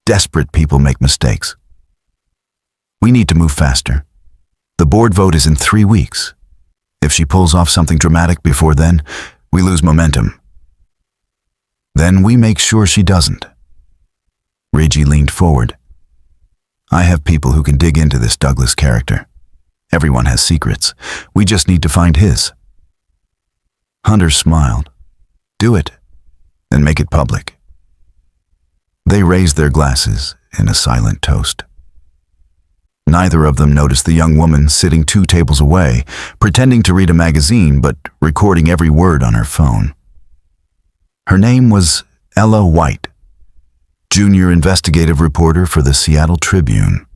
Desperate people make mistakes. We need to move faster. The board vote is in 3 weeks. If she pulls off something dramatic before then, we lose momentum. Then we make sure she doesn't. Reggie leaned forward. I have people who can dig into this Douglas character. Everyone has secrets. We just need to find his. Hunter smiled. Do it, and make it public. They raised their glasses in a silent toast. Neither of them noticed the young woman sitting 2 tables away, pretending to read a magazine but recording every word on her phone. Her name was Ella White, junior investigative reporter for the Seattle Tribune.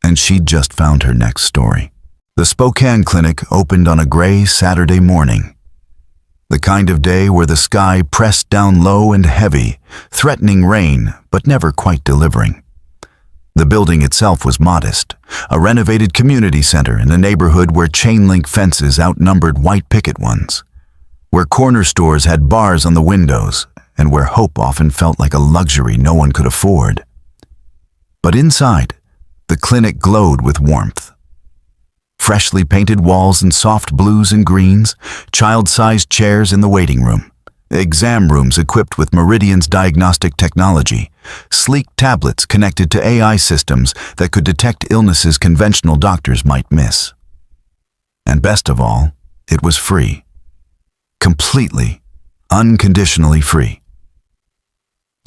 And she'd just found her next story. The Spokane clinic opened on a gray Saturday morning. The kind of day where the sky pressed down low and heavy, threatening rain, but never quite delivering. The building itself was modest, a renovated community center in a neighborhood where chain-link fences outnumbered white picket ones, where corner stores had bars on the windows, and where hope often felt like a luxury no one could afford. But inside, the clinic glowed with warmth. Freshly painted walls in soft blues and greens, child-sized chairs in the waiting room, exam rooms equipped with Meridian's diagnostic technology, sleek tablets connected to AI systems that could detect illnesses conventional doctors might miss. And best of all, it was free. Completely, unconditionally free.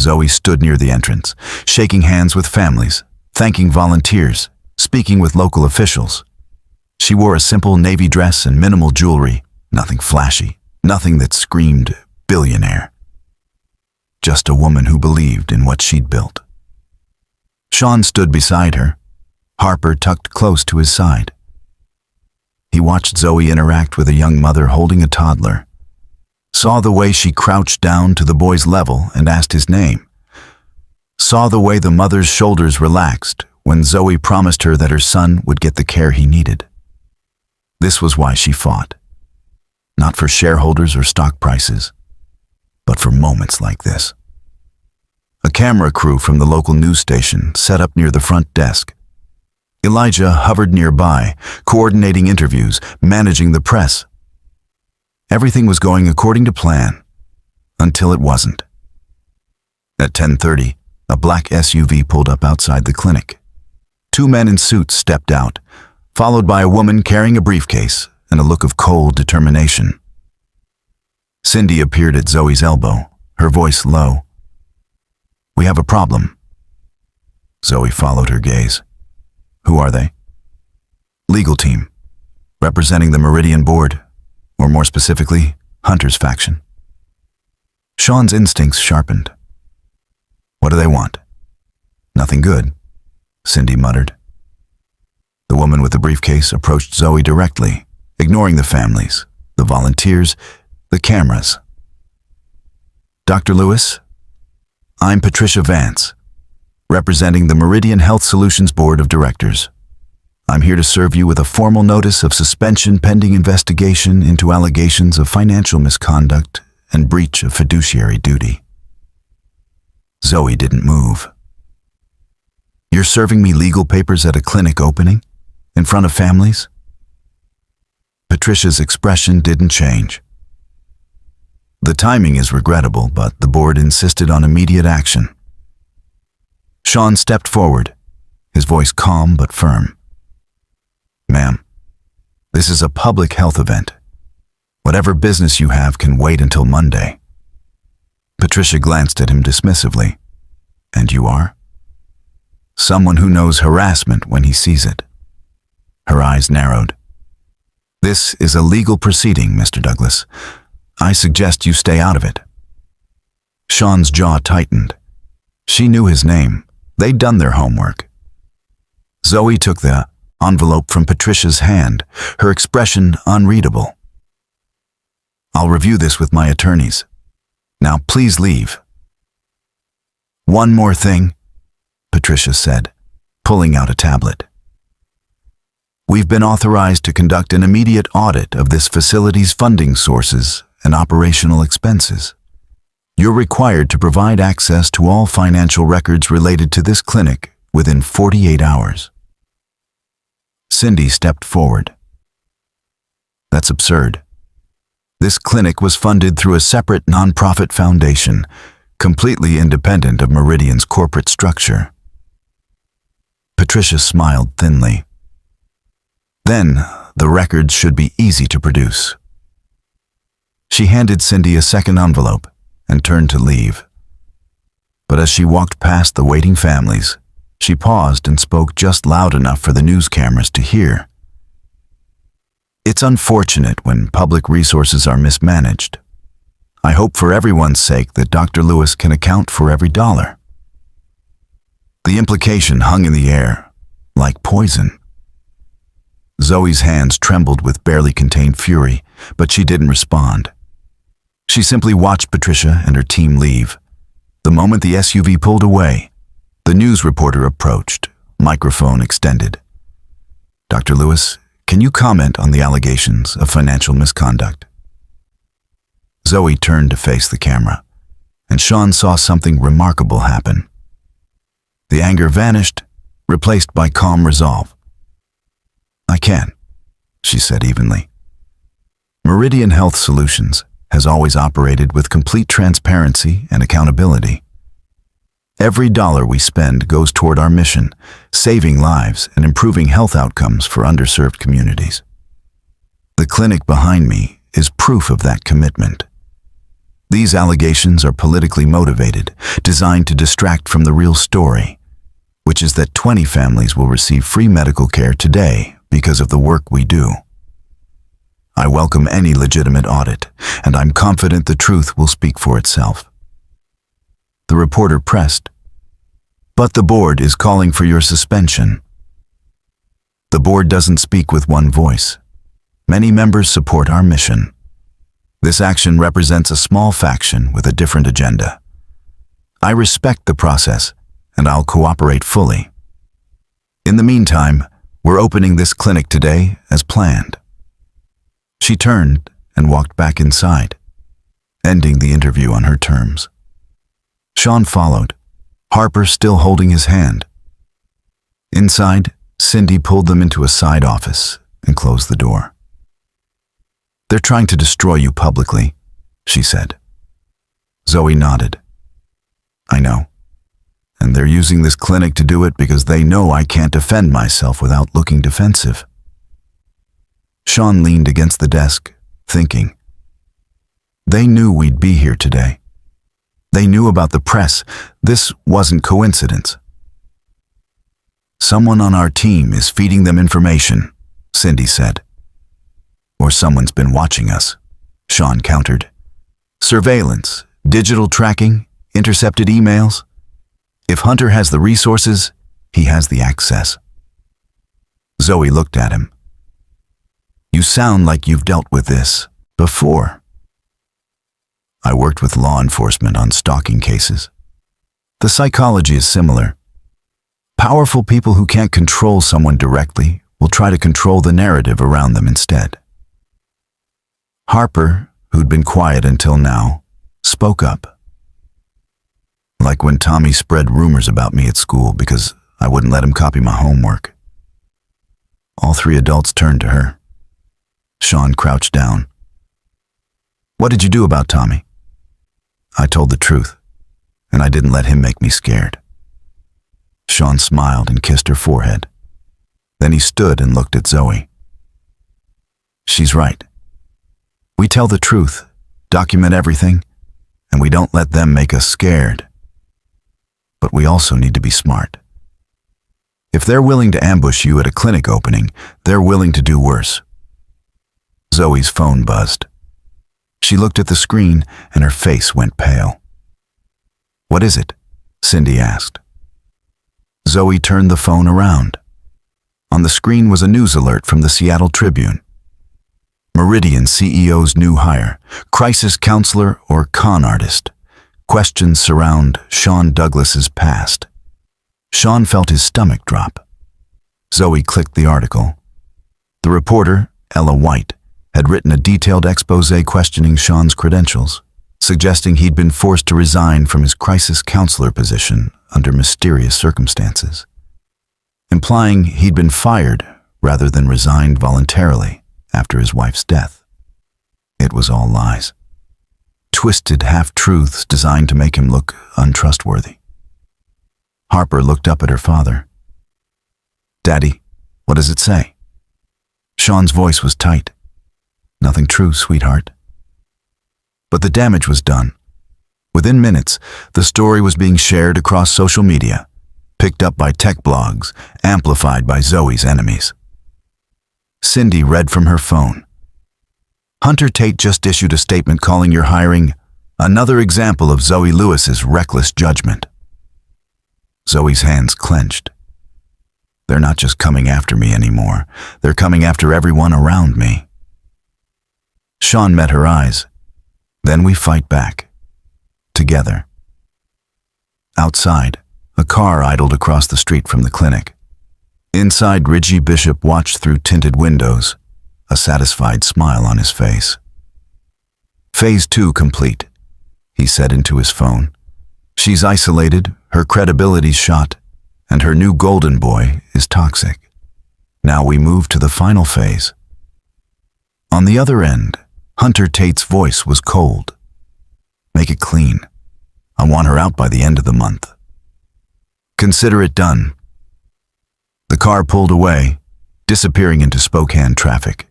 Zoe stood near the entrance, shaking hands with families, thanking volunteers, speaking with local officials. She wore a simple navy dress and minimal jewelry, nothing flashy, nothing that screamed billionaire. Just a woman who believed in what she'd built. Sean stood beside her, Harper tucked close to his side. He watched Zoe interact with a young mother holding a toddler, saw the way she crouched down to the boy's level and asked his name, saw the way the mother's shoulders relaxed when Zoe promised her that her son would get the care he needed. This was why she fought. Not for shareholders or stock prices, but for moments like this. A camera crew from the local news station set up near the front desk. Elijah hovered nearby, coordinating interviews, managing the press. Everything was going according to plan, until it wasn't. At 10:30, a black SUV pulled up outside the clinic. 2 men in suits stepped out, followed by a woman carrying a briefcase and a look of cold determination. Cindy appeared at Zoe's elbow, her voice low. We have a problem. Zoe followed her gaze. Who are they? Legal team. representing the Meridian Board, or more specifically, Hunter's faction. Sean's instincts sharpened. What do they want? Nothing good, Cindy muttered. The woman with the briefcase approached Zoe directly, ignoring the families, the volunteers, the cameras. Dr. Lewis, I'm Patricia Vance, representing the Meridian Health Solutions Board of Directors. I'm here to serve you with a formal notice of suspension pending investigation into allegations of financial misconduct and breach of fiduciary duty. Zoe didn't move. You're serving me legal papers at a clinic opening? In front of families? Patricia's expression didn't change. The timing is regrettable, but the board insisted on immediate action. Sean stepped forward, his voice calm but firm. Ma'am, this is a public health event. Whatever business you have can wait until Monday. Patricia glanced at him dismissively. And you are? Someone who knows harassment when he sees it. Her eyes narrowed. This is a legal proceeding, Mr. Douglas. I suggest you stay out of it. Sean's jaw tightened. She knew his name. They'd done their homework. Zoe took the envelope from Patricia's hand, her expression unreadable. I'll review this with my attorneys. Now please leave. One more thing, Patricia said, pulling out a tablet. We've been authorized to conduct an immediate audit of this facility's funding sources and operational expenses. You're required to provide access to all financial records related to this clinic within 48 hours. Cindy stepped forward. That's absurd. This clinic was funded through a separate nonprofit foundation, completely independent of Meridian's corporate structure. Patricia smiled thinly. Then, the records should be easy to produce. She handed Cindy a second envelope and turned to leave. But as she walked past the waiting families, she paused and spoke just loud enough for the news cameras to hear. It's unfortunate when public resources are mismanaged. I hope for everyone's sake that Dr. Lewis can account for every dollar. The implication hung in the air, like poison. Zoe's hands trembled with barely contained fury, but she didn't respond. She simply watched Patricia and her team leave. The moment the SUV pulled away, the news reporter approached, microphone extended. Dr. Lewis, can you comment on the allegations of financial misconduct? Zoe turned to face the camera, and Sean saw something remarkable happen. The anger vanished, replaced by calm resolve. I can, she said evenly. Meridian Health Solutions has always operated with complete transparency and accountability. Every dollar we spend goes toward our mission, saving lives and improving health outcomes for underserved communities. The clinic behind me is proof of that commitment. These allegations are politically motivated, designed to distract from the real story, which is that 20 families will receive free medical care today because of the work we do. I welcome any legitimate audit, and I'm confident the truth will speak for itself. The reporter pressed, but the board is calling for your suspension. The board doesn't speak with one voice. Many members support our mission. This action represents a small faction with a different agenda. I respect the process, and I'll cooperate fully. In the meantime, we're opening this clinic today as planned. She turned and walked back inside, ending the interview on her terms. Sean followed, Harper still holding his hand. Inside, Cindy pulled them into a side office and closed the door. They're trying to destroy you publicly, she said. Zoe nodded. I know. And they're using this clinic to do it because they know I can't defend myself without looking defensive. Sean leaned against the desk, thinking. They knew we'd be here today. They knew about the press. This wasn't coincidence. Someone on our team is feeding them information, Cindy said. Or someone's been watching us, Sean countered. Surveillance, digital tracking, intercepted emails. If Hunter has the resources, he has the access. Zoe looked at him. You sound like you've dealt with this before. I worked with law enforcement on stalking cases. The psychology is similar. Powerful people who can't control someone directly will try to control the narrative around them instead. Harper, who'd been quiet until now, spoke up. Like when Tommy spread rumors about me at school because I wouldn't let him copy my homework. All three adults turned to her. Sean crouched down. What did you do about Tommy? I told the truth, and I didn't let him make me scared. Sean smiled and kissed her forehead. Then he stood and looked at Zoe. She's right. We tell the truth, document everything, and we don't let them make us scared. But we also need to be smart. If they're willing to ambush you at a clinic opening, they're willing to do worse. Zoe's phone buzzed. She looked at the screen and her face went pale. What is it? Cindy asked. Zoe turned the phone around. On the screen was a news alert from the Seattle Tribune. Meridian CEO's new hire, crisis counselor or con artist. Questions surround Sean Douglas's past. Sean felt his stomach drop. Zoe clicked the article. The reporter, Ella White, had written a detailed expose questioning Sean's credentials, suggesting he'd been forced to resign from his crisis counselor position under mysterious circumstances, implying he'd been fired rather than resigned voluntarily after his wife's death. It was all lies. Twisted half-truths designed to make him look untrustworthy. Harper looked up at her father. Daddy, what does it say? Sean's voice was tight. Nothing true, sweetheart. But the damage was done. Within minutes, the story was being shared across social media, picked up by tech blogs, amplified by Zoe's enemies. Cindy read from her phone. Hunter Tate just issued a statement calling your hiring another example of Zoe Lewis's reckless judgment. Zoe's hands clenched. They're not just coming after me anymore. They're coming after everyone around me. Sean met her eyes. Then we fight back. Together. Outside, a car idled across the street from the clinic. Inside, Reggie Bishop watched through tinted windows, a satisfied smile on his face. Phase 2 complete, he said into his phone. She's isolated, her credibility's shot, and her new golden boy is toxic. Now we move to the final phase. On the other end, Hunter Tate's voice was cold. Make it clean. I want her out by the end of the month. Consider it done. The car pulled away, disappearing into Spokane traffic.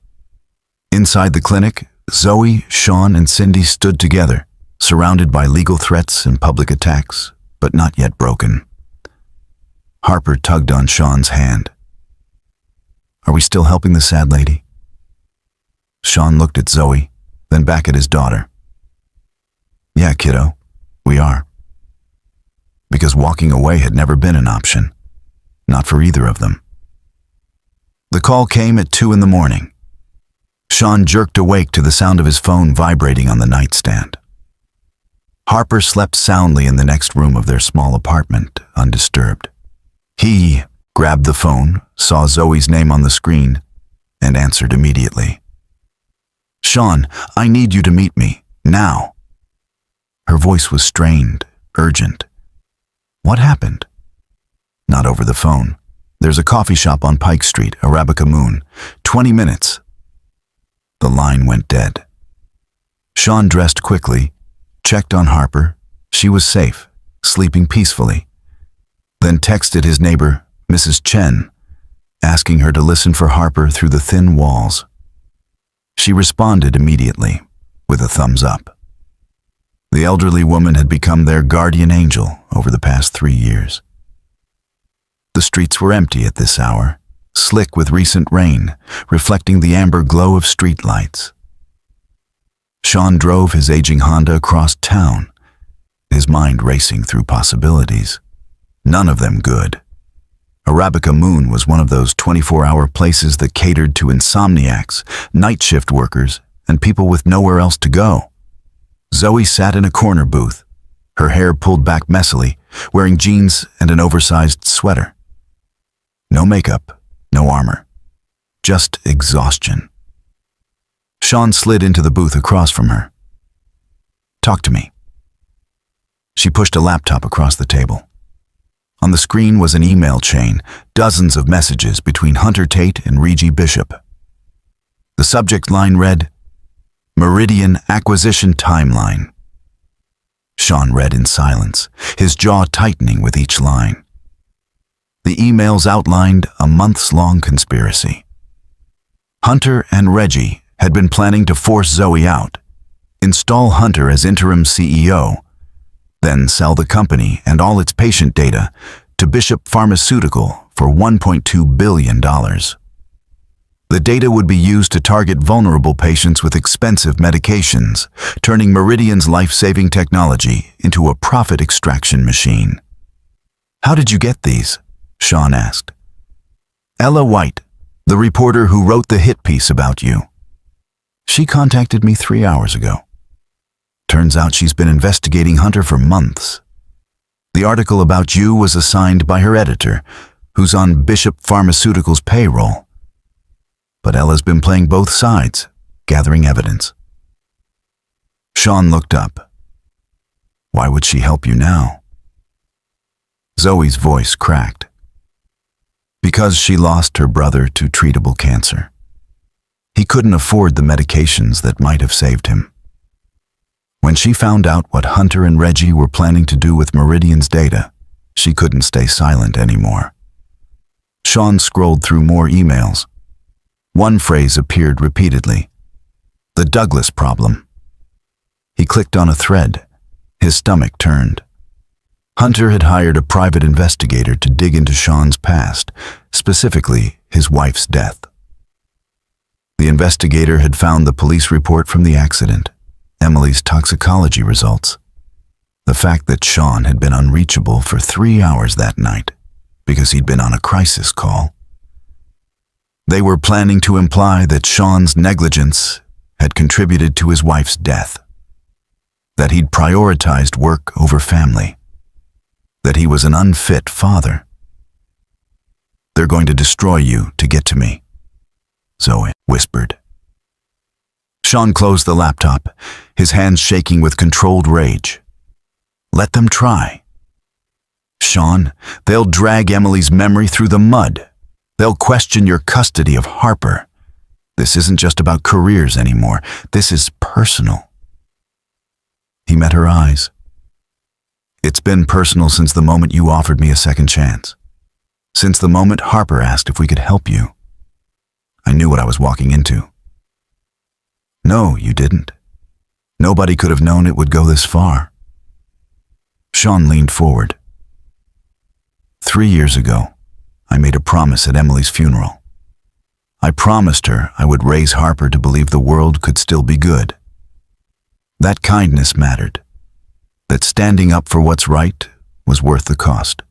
Inside the clinic, Zoe, Sean, and Cindy stood together, surrounded by legal threats and public attacks, but not yet broken. Harper tugged on Sean's hand. Are we still helping the sad lady? Sean looked at Zoe, then back at his daughter. Yeah, kiddo, we are. Because walking away had never been an option. Not for either of them. The call came at 2 a.m. Sean jerked awake to the sound of his phone vibrating on the nightstand. Harper slept soundly in the next room of their small apartment, undisturbed. He grabbed the phone, saw Zoe's name on the screen, and answered immediately. Sean, I need you to meet me, now. Her voice was strained, urgent. What happened? Not over the phone. There's a coffee shop on Pike Street, Arabica Moon. 20 minutes. The line went dead. Sean dressed quickly, checked on Harper. She was safe, sleeping peacefully. Then texted his neighbor, Mrs. Chen, asking her to listen for Harper through the thin walls. She responded immediately, with a thumbs up. The elderly woman had become their guardian angel over the past 3 years. The streets were empty at this hour, slick with recent rain, reflecting the amber glow of streetlights. Sean drove his aging Honda across town, his mind racing through possibilities. None of them good. Arabica Moon was one of those 24-hour places that catered to insomniacs, night shift workers, and people with nowhere else to go. Zoe sat in a corner booth, her hair pulled back messily, wearing jeans and an oversized sweater. No makeup, no armor, just exhaustion. Sean slid into the booth across from her. "Talk to me." She pushed a laptop across the table. On the screen was an email chain, dozens of messages between Hunter Tate and Reggie Bishop. The subject line read, "Meridian Acquisition Timeline." Sean read in silence, his jaw tightening with each line. The emails outlined a months-long conspiracy. Hunter and Reggie had been planning to force Zoe out, install Hunter as interim CEO, then sell the company and all its patient data to Bishop Pharmaceutical for $1.2 billion. The data would be used to target vulnerable patients with expensive medications, turning Meridian's life-saving technology into a profit extraction machine. "How did you get these?" Sean asked. "Ella White, the reporter who wrote the hit piece about you. She contacted me 3 hours ago. Turns out she's been investigating Hunter for months. The article about you was assigned by her editor, who's on Bishop Pharmaceutical's payroll. But Ella's been playing both sides, gathering evidence." Sean looked up. "Why would she help you now?" Zoe's voice cracked. "Because she lost her brother to treatable cancer. He couldn't afford the medications that might have saved him. When she found out what Hunter and Reggie were planning to do with Meridian's data, she couldn't stay silent anymore." Sean scrolled through more emails. One phrase appeared repeatedly: "The Douglas problem." He clicked on a thread. His stomach turned. Hunter had hired a private investigator to dig into Sean's past, specifically his wife's death. The investigator had found the police report from the accident, Emily's toxicology results, the fact that Sean had been unreachable for 3 hours that night because he'd been on a crisis call. They were planning to imply that Sean's negligence had contributed to his wife's death, that he'd prioritized work over family, that he was an unfit father. "They're going to destroy you to get to me," Zoe whispered. Sean closed the laptop, his hands shaking with controlled rage. "Let them try. Sean, they'll drag Emily's memory through the mud. They'll question your custody of Harper. This isn't just about careers anymore. This is personal." He met her eyes. "It's been personal since the moment you offered me a second chance. Since the moment Harper asked if we could help you. I knew what I was walking into." "No, you didn't. Nobody could have known it would go this far." Sean leaned forward. 3 years ago, I made a promise at Emily's funeral. I promised her I would raise Harper to believe the world could still be good. That kindness mattered. That standing up for what's right was worth the cost.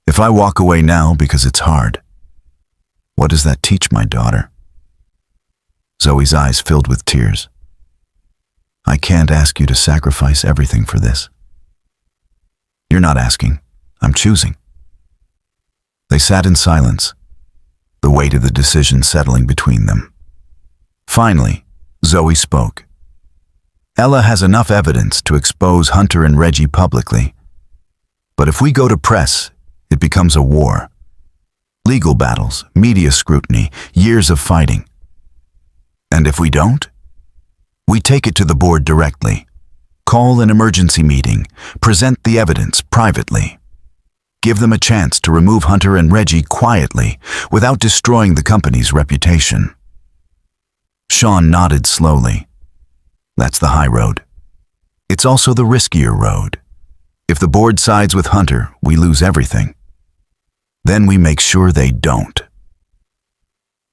If I walk away now because it's hard, what does that teach my daughter?" Zoe's eyes filled with tears. "I can't ask you to sacrifice everything for this." "You're not asking. I'm choosing." They sat in silence, the weight of the decision settling between them. Finally, Zoe spoke. "Ella has enough evidence to expose Hunter and Reggie publicly. But if we go to press, it becomes a war. Legal battles, media scrutiny, years of fighting. And if we don't? We take it to the board directly, call an emergency meeting, present the evidence privately. Give them a chance to remove Hunter and Reggie quietly, without destroying the company's reputation." Sean nodded slowly. "That's the high road. It's also the riskier road. If the board sides with Hunter, we lose everything. Then we make sure they don't.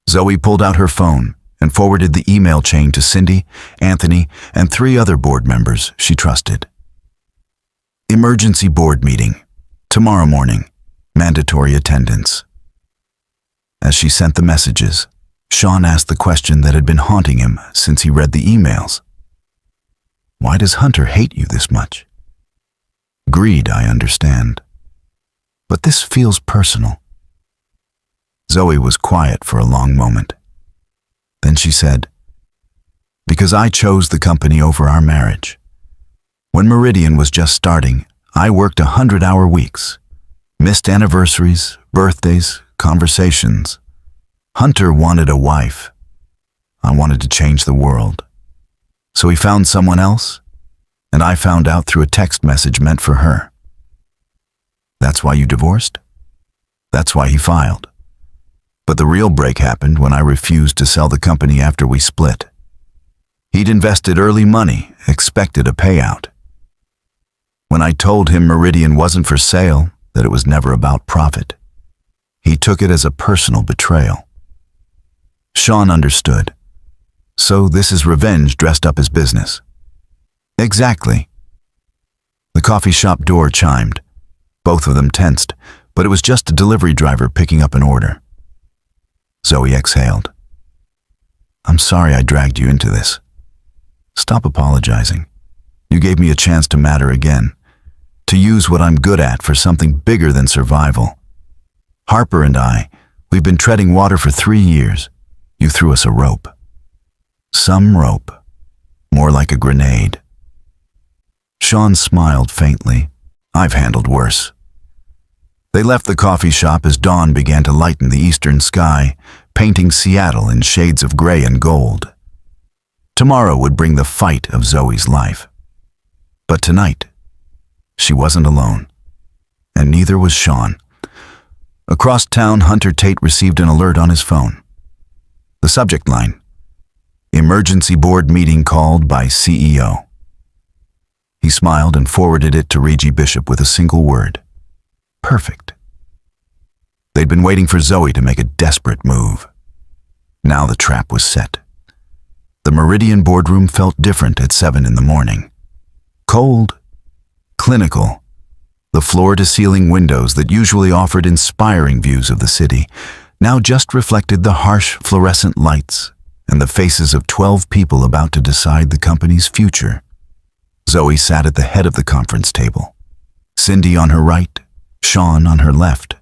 Zoe pulled out her phone and forwarded the email chain to Cindy, Anthony, and 3 other board members she trusted. Emergency board meeting. Tomorrow morning. Mandatory attendance. As she sent the messages, Sean asked the question that had been haunting him since he read the emails. Why does Hunter hate you this much? Greed, I understand. But this feels personal. Zoe was quiet for a long moment. Then she said, because I chose the company over our marriage. When Meridian was just starting, I worked 100-hour weeks, missed anniversaries, birthdays, conversations. Hunter wanted a wife. I wanted to change the world. So he found someone else, and I found out through a text message meant for her. That's why you divorced? That's why he filed. But the real break happened when I refused to sell the company after we split. He'd invested early money, expected a payout. When I told him Meridian wasn't for sale, that it was never about profit, he took it as a personal betrayal. Sean understood. So this is revenge dressed up as business. Exactly. The coffee shop door chimed. Both of them tensed, but it was just a delivery driver picking up an order. Zoe exhaled. I'm sorry I dragged you into this. Stop apologizing. You gave me a chance to matter again, to use what I'm good at for something bigger than survival. Harper and I, we've been treading water for 3 years. You threw us a rope. Some rope. More like a grenade. Sean smiled faintly. I've handled worse. They left the coffee shop as dawn began to lighten the eastern sky, painting Seattle in shades of gray and gold. Tomorrow would bring the fight of Zoe's life. But tonight, she wasn't alone. And neither was Sean. Across town, Hunter Tate received an alert on his phone. The subject line: Emergency board meeting called by CEO. He smiled and forwarded it to Reggie Bishop with a single word. Perfect. They'd been waiting for Zoe to make a desperate move. Now the trap was set. The Meridian boardroom felt different at 7 in the morning. Cold, clinical. The floor-to-ceiling windows that usually offered inspiring views of the city now just reflected the harsh fluorescent lights and the faces of 12 people about to decide the company's future. Zoe sat at the head of the conference table. Cindy on her right, Sean on her left.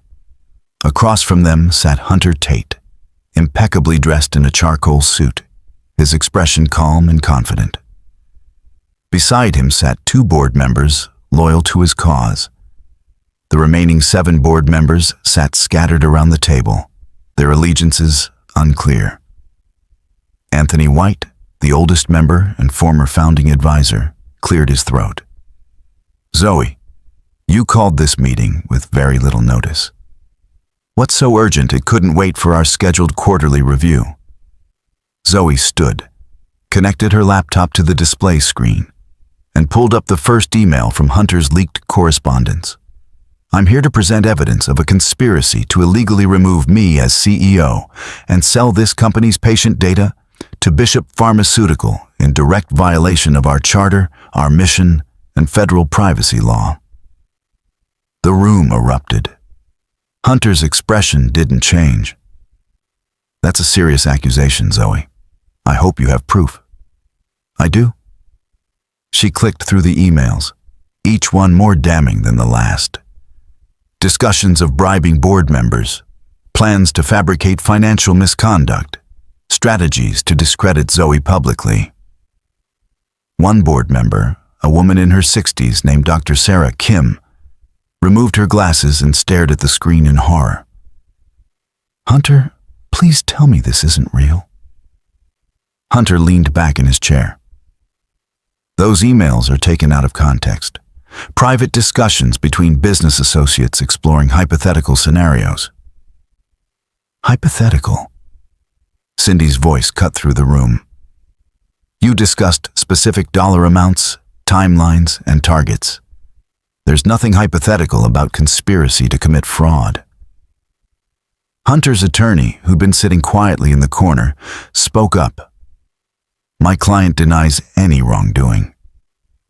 Across from them sat Hunter Tate, impeccably dressed in a charcoal suit, his expression calm and confident. Beside him sat 2 board members loyal to his cause. The remaining 7 board members sat scattered around the table, their allegiances unclear. Anthony White, the oldest member and former founding advisor, cleared his throat. Zoe, you called this meeting with very little notice. What's so urgent it couldn't wait for our scheduled quarterly review? Zoe stood, connected her laptop to the display screen, and pulled up the first email from Hunter's leaked correspondence. I'm here to present evidence of a conspiracy to illegally remove me as CEO and sell this company's patient data to Bishop Pharmaceutical in direct violation of our charter, our mission, and federal privacy law. The room erupted. Hunter's expression didn't change. That's a serious accusation, Zoe. I hope you have proof. I do. She clicked through the emails, each one more damning than the last. Discussions of bribing board members, plans to fabricate financial misconduct, strategies to discredit Zoe publicly. One board member, a woman in her 60s named Dr. Sarah Kim, removed her glasses and stared at the screen in horror. Hunter, please tell me this isn't real. Hunter leaned back in his chair. Those emails are taken out of context. Private discussions between business associates exploring hypothetical scenarios. Hypothetical? Cindy's voice cut through the room. You discussed specific dollar amounts, timelines, and targets. There's nothing hypothetical about conspiracy to commit fraud. Hunter's attorney, who'd been sitting quietly in the corner, spoke up. My client denies any wrongdoing.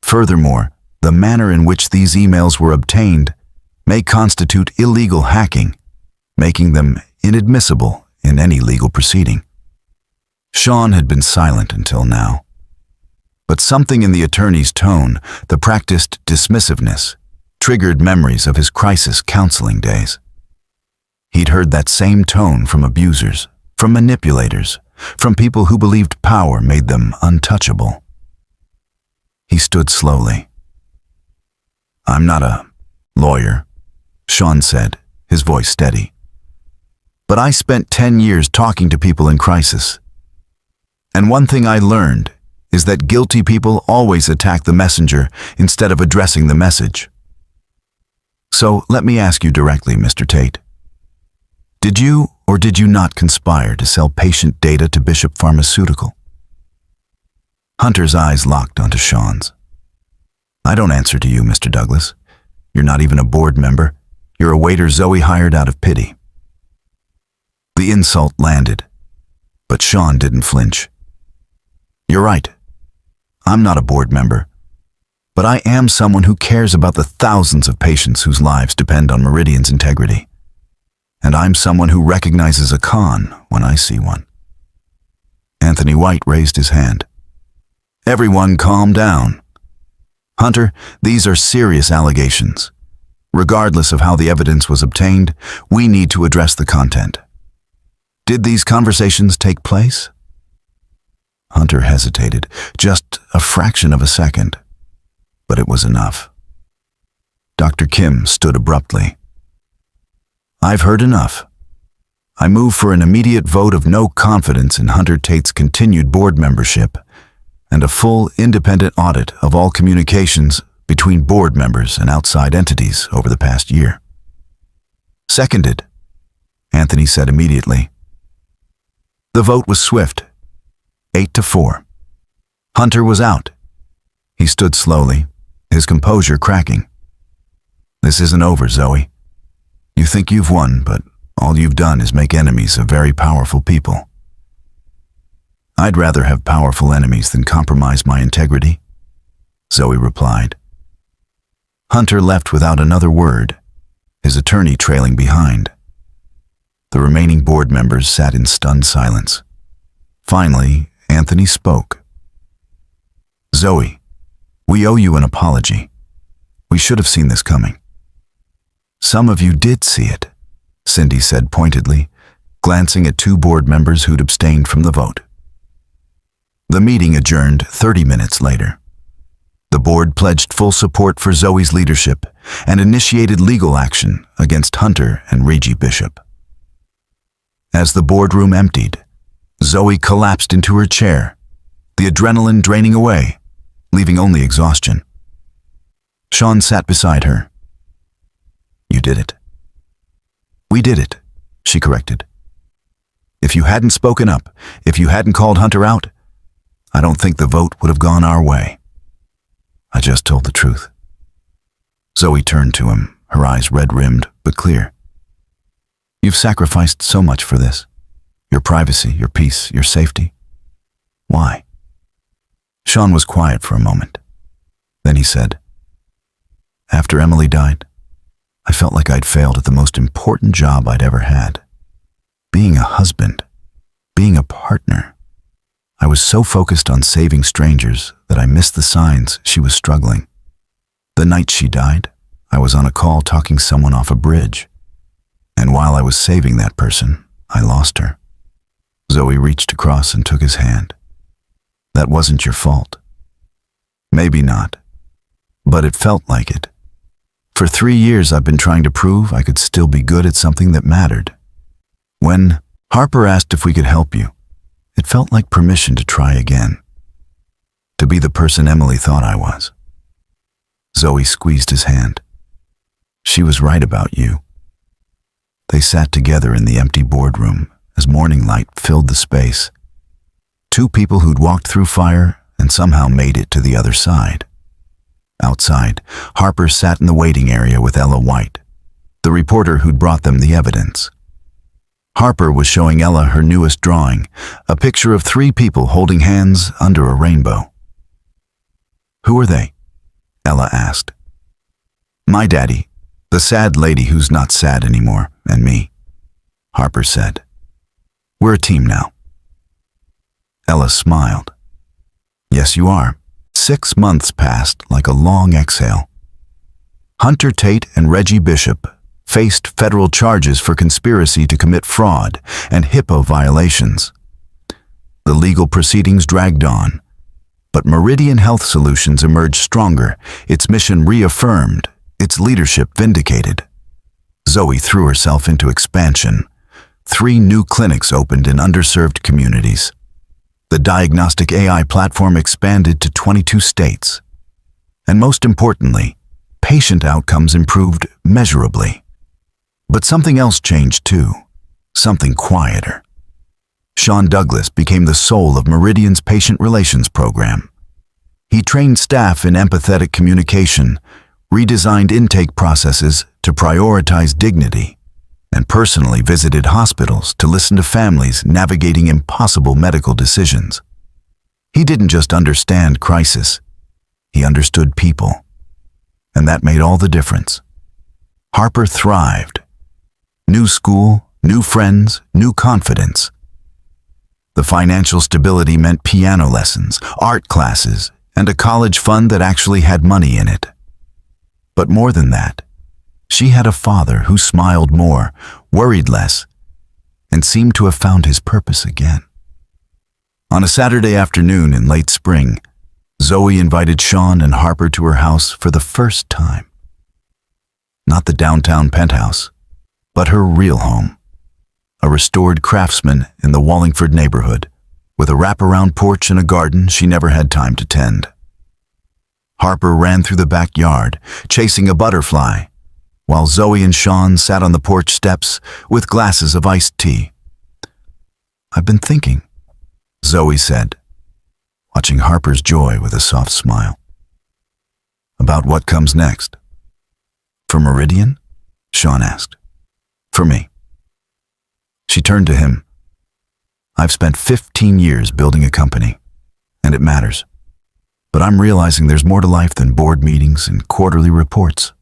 Furthermore, the manner in which these emails were obtained may constitute illegal hacking, making them inadmissible in any legal proceeding. Sean had been silent until now. But something in the attorney's tone, the practiced dismissiveness, triggered memories of his crisis counseling days. He'd heard that same tone from abusers, from manipulators, from people who believed power made them untouchable. He stood slowly. I'm not a lawyer, Sean said, his voice steady. But I spent 10 years talking to people in crisis. And one thing I learned is that guilty people always attack the messenger instead of addressing the message. So let me ask you directly, Mr. Tate. Did you or did you not conspire to sell patient data to Bishop Pharmaceutical? Hunter's eyes locked onto Sean's. I don't answer to you, Mr. Douglas. You're not even a board member. You're a waiter Zoe hired out of pity. The insult landed, but Sean didn't flinch. You're right. I'm not a board member, but I am someone who cares about the thousands of patients whose lives depend on Meridian's integrity. And I'm someone who recognizes a con when I see one. Anthony White raised his hand. Everyone calm down. Hunter, these are serious allegations. Regardless of how the evidence was obtained, we need to address the content. Did these conversations take place? Hunter hesitated, just a fraction of a second. But it was enough. Dr. Kim stood abruptly. I've heard enough. I move for an immediate vote of no confidence in Hunter Tate's continued board membership and a full independent audit of all communications between board members and outside entities over the past year. Seconded, Anthony said immediately. The vote was swift, 8-4. Hunter was out. He stood slowly, his composure cracking. This isn't over, Zoe. You think you've won, but all you've done is make enemies of very powerful people. I'd rather have powerful enemies than compromise my integrity, Zoe replied. Hunter left without another word, his attorney trailing behind. The remaining board members sat in stunned silence. Finally, Anthony spoke. Zoe, we owe you an apology. We should have seen this coming. Some of you did see it, Cindy said pointedly, glancing at two board members who'd abstained from the vote. The meeting adjourned 30 minutes later. The board pledged full support for Zoe's leadership and initiated legal action against Hunter and Reggie Bishop. As the boardroom emptied, Zoe collapsed into her chair, the adrenaline draining away, leaving only exhaustion. Sean sat beside her. You did it. We did it, she corrected. If you hadn't spoken up, if you hadn't called Hunter out, I don't think the vote would have gone our way. I just told the truth. Zoe turned to him, her eyes red-rimmed but clear. You've sacrificed so much for this. Your privacy, your peace, your safety. Why? Sean was quiet for a moment. Then he said, After Emily died, I felt like I'd failed at the most important job I'd ever had. Being a husband, being a partner. I was so focused on saving strangers that I missed the signs she was struggling. The night she died, I was on a call talking someone off a bridge. And while I was saving that person, I lost her. Zoe reached across and took his hand. That wasn't your fault. Maybe not, but it felt like it. For 3 years I've been trying to prove I could still be good at something that mattered. When Harper asked if we could help you, it felt like permission to try again. To be the person Emily thought I was. Zoe squeezed his hand. She was right about you. They sat together in the empty boardroom as morning light filled the space. Two people who'd walked through fire and somehow made it to the other side. Outside, Harper sat in the waiting area with Ella White, the reporter who'd brought them the evidence. Harper was showing Ella her newest drawing, a picture of 3 people holding hands under a rainbow. "Who are they?" Ella asked. "My daddy, the sad lady who's not sad anymore, and me," Harper said. "We're a team now." Ella smiled. "Yes, you are." 6 months passed like a long exhale. Hunter Tate and Reggie Bishop faced federal charges for conspiracy to commit fraud and HIPAA violations. The legal proceedings dragged on, but Meridian Health Solutions emerged stronger, its mission reaffirmed, its leadership vindicated. Zoe threw herself into expansion. 3 new clinics opened in underserved communities. The diagnostic AI platform expanded to 22 states. And most importantly, patient outcomes improved measurably. But something else changed too, something quieter. Sean Douglas became the soul of Meridian's patient relations program. He trained staff in empathetic communication, redesigned intake processes to prioritize dignity, and personally visited hospitals to listen to families navigating impossible medical decisions. He didn't just understand crisis, he understood people. And that made all the difference. Harper thrived. New school, new friends, new confidence. The financial stability meant piano lessons, art classes, and a college fund that actually had money in it. But more than that, she had a father who smiled more, worried less, and seemed to have found his purpose again. On a Saturday afternoon in late spring, Zoe invited Sean and Harper to her house for the first time. Not the downtown penthouse, but her real home. A restored craftsman in the Wallingford neighborhood, with a wraparound porch and a garden she never had time to tend. Harper ran through the backyard, chasing a butterfly, while Zoe and Sean sat on the porch steps with glasses of iced tea. "I've been thinking," Zoe said, watching Harper's joy with a soft smile. "About what comes next?" "For Meridian?" Sean asked. "For me." She turned to him. "I've spent 15 years building a company, and it matters. But I'm realizing there's more to life than board meetings and quarterly reports."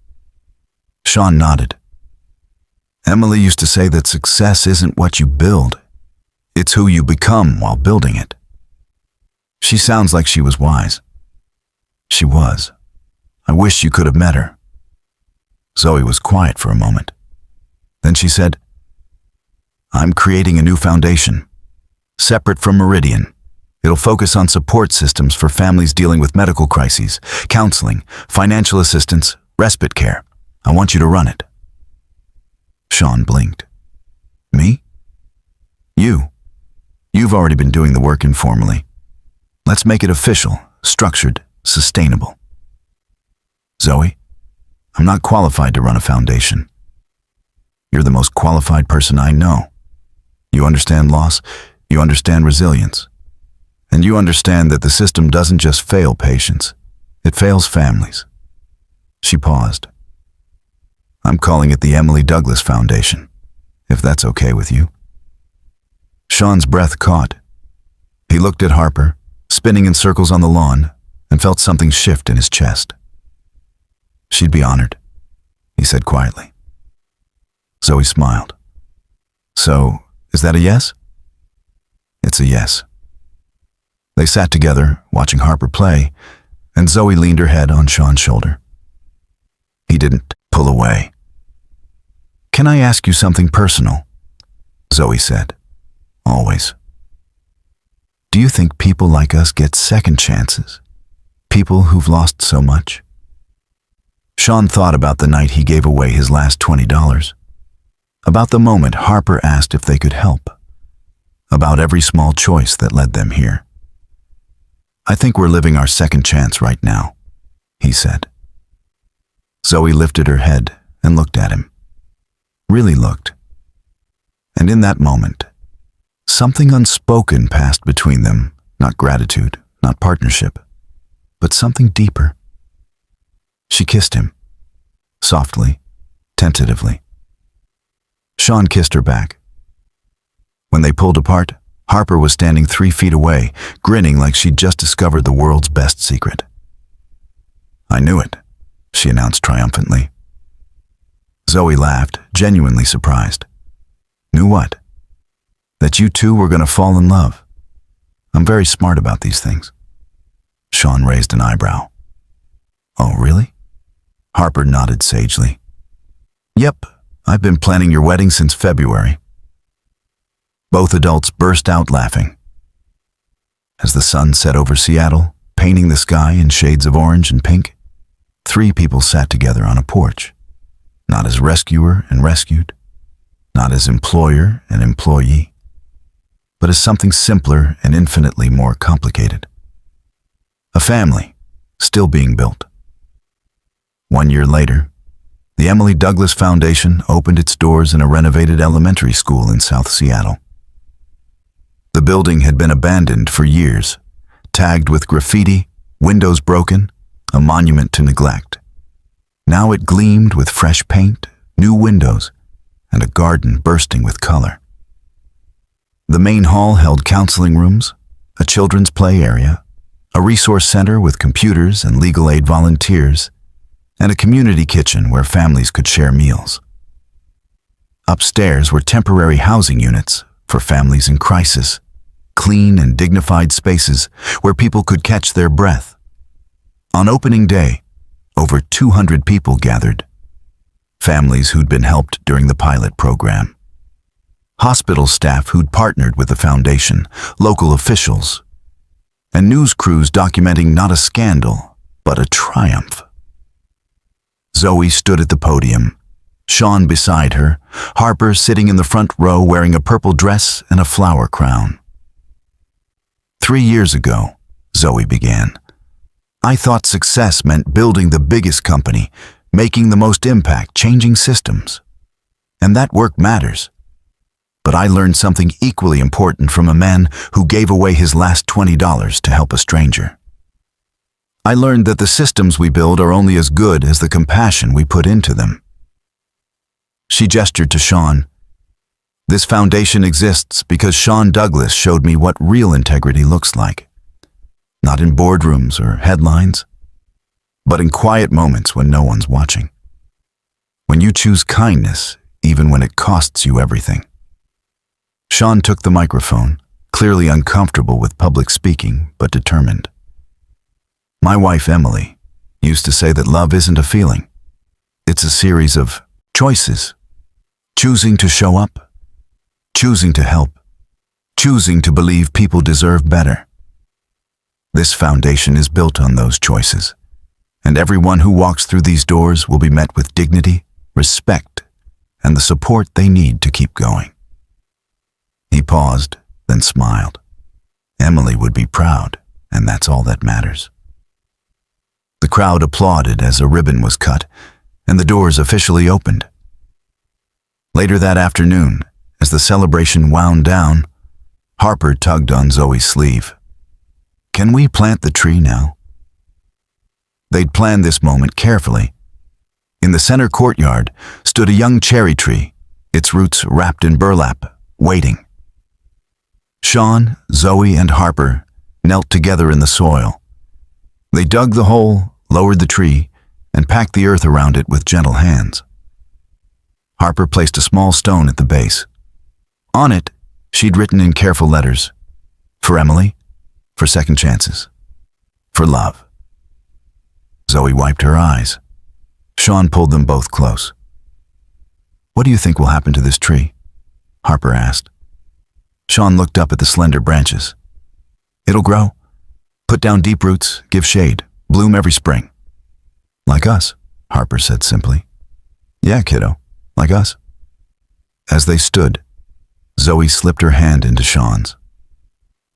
Sean nodded. "Emily used to say that success isn't what you build, it's who you become while building it." She sounds like she was wise. She was. I wish you could have met her. Zoe was quiet for a moment. Then she said, "I'm creating a new foundation, separate from Meridian. It'll focus on support systems for families dealing with medical crises, counseling, financial assistance, respite care. I want you to run it." Sean blinked. "Me?" "You. You've already been doing the work informally. Let's make it official, structured, sustainable." "Zoe, I'm not qualified to run a foundation. You're the most qualified person I know. You understand loss, you understand resilience, and you understand that the system doesn't just fail patients, it fails families." She paused. "I'm calling it the Emily Douglas Foundation, if that's okay with you." Sean's breath caught. He looked at Harper, spinning in circles on the lawn, and felt something shift in his chest. "She'd be honored," he said quietly. Zoe smiled. "So, is that a yes?" "It's a yes." They sat together, watching Harper play, and Zoe leaned her head on Sean's shoulder. He didn't pull away. "Can I ask you something personal?" Zoe said. "Always." "Do you think people like us get second chances? People who've lost so much?" Sean thought about the night he gave away his last $20. About the moment Harper asked if they could help. About every small choice that led them here. "I think we're living our second chance right now," he said. Zoe lifted her head and looked at him. Really looked. And in that moment, something unspoken passed between them, not gratitude, not partnership, but something deeper. She kissed him, softly, tentatively. Sean kissed her back. When they pulled apart, Harper was standing 3 feet away, grinning like she'd just discovered the world's best secret. "I knew it," she announced triumphantly. Zoe laughed, genuinely surprised. "Knew what?" "That you two were going to fall in love. I'm very smart about these things." Sean raised an eyebrow. "Oh, really?" Harper nodded sagely. "Yep, I've been planning your wedding since February." Both adults burst out laughing. As the sun set over Seattle, painting the sky in shades of orange and pink, 3 people sat together on a porch, not as rescuer and rescued, not as employer and employee, but as something simpler and infinitely more complicated. A family, still being built. 1 year later, the Emily Douglas Foundation opened its doors in a renovated elementary school in South Seattle. The building had been abandoned for years, tagged with graffiti, windows broken, a monument to neglect. Now it gleamed with fresh paint, new windows, and a garden bursting with color. The main hall held counseling rooms, a children's play area, a resource center with computers and legal aid volunteers, and a community kitchen where families could share meals. Upstairs were temporary housing units for families in crisis, clean and dignified spaces where people could catch their breath. On opening day, over 200 people gathered. Families who'd been helped during the pilot program. Hospital staff who'd partnered with the foundation, local officials, and news crews documenting not a scandal, but a triumph. Zoe stood at the podium, Sean beside her, Harper sitting in the front row wearing a purple dress and a flower crown. 3 years ago, Zoe began, I thought success meant building the biggest company, making the most impact, changing systems. And that work matters. But I learned something equally important from a man who gave away his last $20 to help a stranger. I learned that the systems we build are only as good as the compassion we put into them. She gestured to Sean. This foundation exists because Sean Douglas showed me what real integrity looks like. Not in boardrooms or headlines, but in quiet moments when no one's watching. When you choose kindness, even when it costs you everything. Sean took the microphone, clearly uncomfortable with public speaking, but determined. My wife, Emily, used to say that love isn't a feeling. It's a series of choices. Choosing to show up, choosing to help, choosing to believe people deserve better. This foundation is built on those choices, and everyone who walks through these doors will be met with dignity, respect, and the support they need to keep going. He paused, then smiled. Emily would be proud, and that's all that matters. The crowd applauded as a ribbon was cut, and the doors officially opened. Later that afternoon, as the celebration wound down, Harper tugged on Zoe's sleeve. Can we plant the tree now? They'd planned this moment carefully. In the center courtyard stood a young cherry tree, its roots wrapped in burlap, waiting. Sean, Zoe, and Harper knelt together in the soil. They dug the hole, lowered the tree, and packed the earth around it with gentle hands. Harper placed a small stone at the base. On it, she'd written in careful letters, for Emily, for second chances, for love. Zoe wiped her eyes. Sean pulled them both close. What do you think will happen to this tree? Harper asked. Sean looked up at the slender branches. It'll grow. Put down deep roots, give shade, bloom every spring. Like us, Harper said simply. Yeah, kiddo, like us. As they stood, Zoe slipped her hand into Sean's.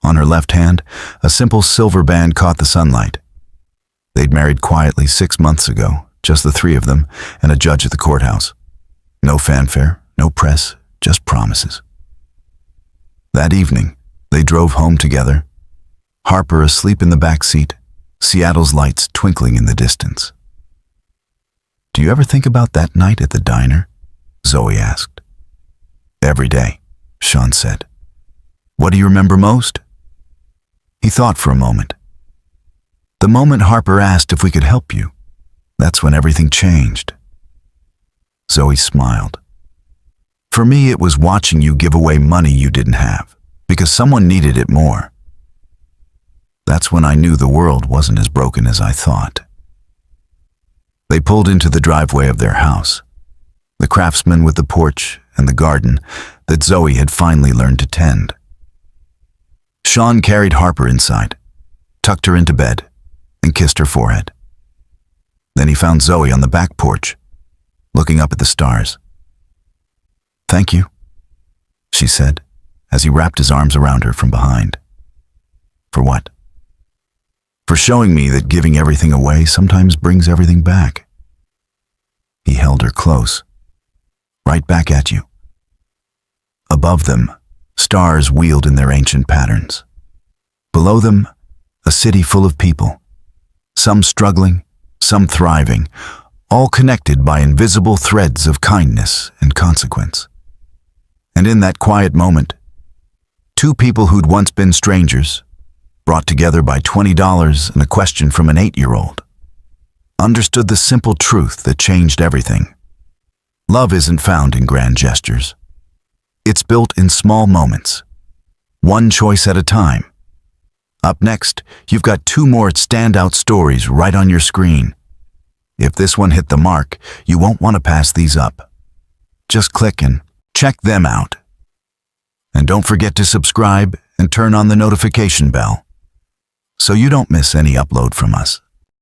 On her left hand, a simple silver band caught the sunlight. They'd married quietly 6 months ago, just the 3 of them, and a judge at the courthouse. No fanfare, no press, just promises. That evening, they drove home together, Harper asleep in the back seat, Seattle's lights twinkling in the distance. Do you ever think about that night at the diner? Zoe asked. Every day, Sean said. What do you remember most? He thought for a moment. The moment Harper asked if we could help you. That's when everything changed. Zoe smiled. For me, it was watching you give away money you didn't have, because someone needed it more. That's when I knew the world wasn't as broken as I thought. They pulled into the driveway of their house, the craftsman with the porch and the garden that Zoe had finally learned to tend. Sean carried Harper inside, tucked her into bed, and kissed her forehead. Then he found Zoe on the back porch, looking up at the stars. "Thank you," she said, as he wrapped his arms around her from behind. "For what?" "For showing me that giving everything away sometimes brings everything back." He held her close. "Right back at you." Above them, stars wheeled in their ancient patterns. Below them, a city full of people, some struggling, some thriving, all connected by invisible threads of kindness and consequence. And in that quiet moment, two people who'd once been strangers, brought together by $20 and a question from an 8-year-old, understood the simple truth that changed everything. Love isn't found in grand gestures. It's built in small moments, one choice at a time. Up next, you've got 2 more standout stories right on your screen. If this one hit the mark, you won't want to pass these up. Just click and check them out. And don't forget to subscribe and turn on the notification bell so you don't miss any upload from us.